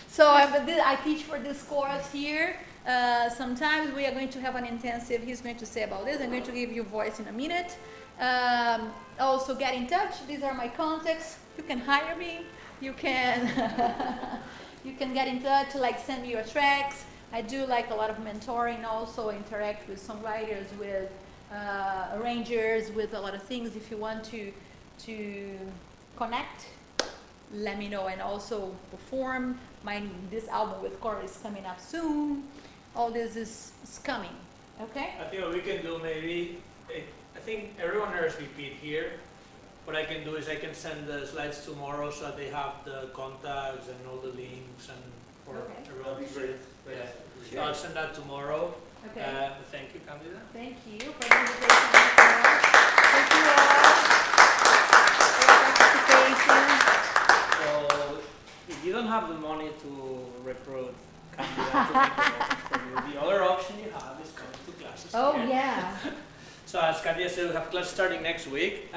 So I teach for this course here. Sometimes we are going to have an intensive, he's going to say about this. I'm going to give you voice in a minute. Also get in touch. These are my contacts. You can hire me. You can, you can get in touch, like send me your tracks. I do like a lot of mentoring, also interact with songwriters, with arrangers, with a lot of things. If you want to connect, let me know. And also perform. This album with Cora is coming up soon. All this is coming. Okay? I think what we can do maybe, I think everyone RSVP here. What I can do is I can send the slides tomorrow so that they have the contacts and all the links and for everyone to read. Yeah. So I'll send that tomorrow. Okay. Thank you, Candida. Thank you for the invitation. Thank you all for participation. So if you don't have the money to recruit Candida to make the option for you, the other option you have is coming to classes. Oh, here. yeah. So as Candida said, we have class starting next week.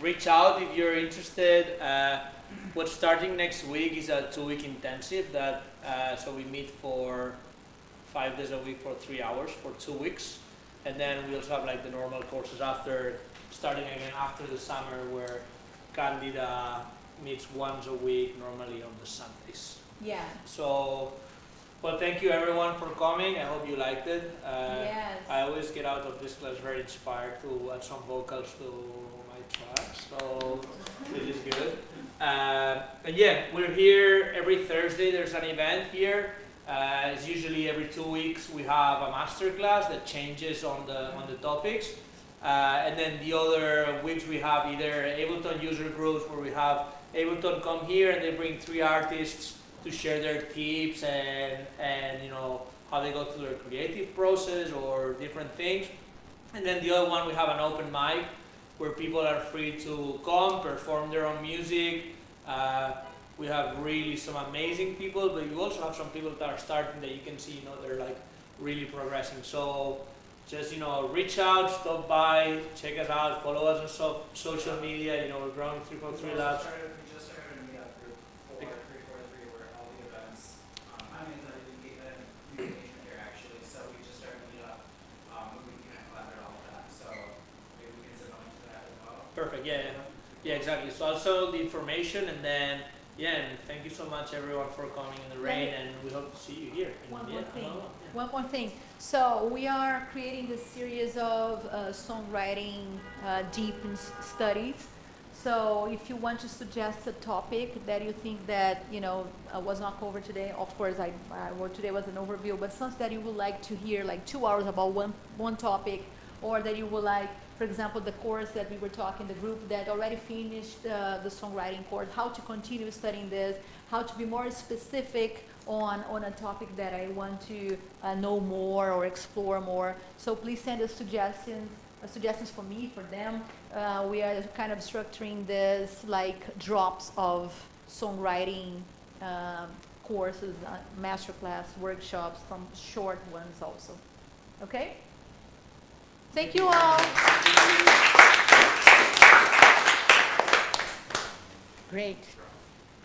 Reach out if you're interested. What's starting next week is a 2-week intensive that so we meet for 5 days a week for 3 hours for 2 weeks, and then we also have like the normal courses after, starting again after the summer, where Candida meets once a week, normally on the Sundays. Yeah. So, well, thank you everyone for coming. I hope you liked it. Yes. I always get out of this class very inspired to add some vocals to my tracks, so this is good. And yeah, we're here every Thursday. There's an event here. It's usually every 2 weeks we have a master class that changes on the topics. And then the other weeks we have either Ableton user groups where we have Ableton come here and they bring 3 artists to share their tips and you know how they go through their creative process or different things. And then the other one we have an open mic where people are free to come perform their own music. We have really some amazing people, but you also have some people that are starting that you can see, you know, they're like really progressing. So just, you know, reach out, stop by, check us out, follow us on social media. You know, we're growing 343 Labs. We just started a meetup group for 343 where all the events, I'm in the engagement here actually, so we just started a meetup where we can collaborate all of that. So maybe we can send a link to that as well. Perfect, yeah, exactly. So I'll send the information, and then, yeah, and thank you so much everyone for coming in the rain, and we hope to see you here. One more thing. So we are creating this series of songwriting deep studies. So if you want to suggest a topic that you think that, you know, was not covered today, of course, today was an overview, but something that you would like to hear, like 2 hours about one topic, or that you would like, for example, the course that we were talking, the group that already finished the songwriting course, how to continue studying this, how to be more specific on a topic that I want to know more or explore more. So please send us suggestions for me, for them. We are kind of structuring this like drops of songwriting courses, masterclass, workshops, some short ones also. Okay? Thank you all. Great.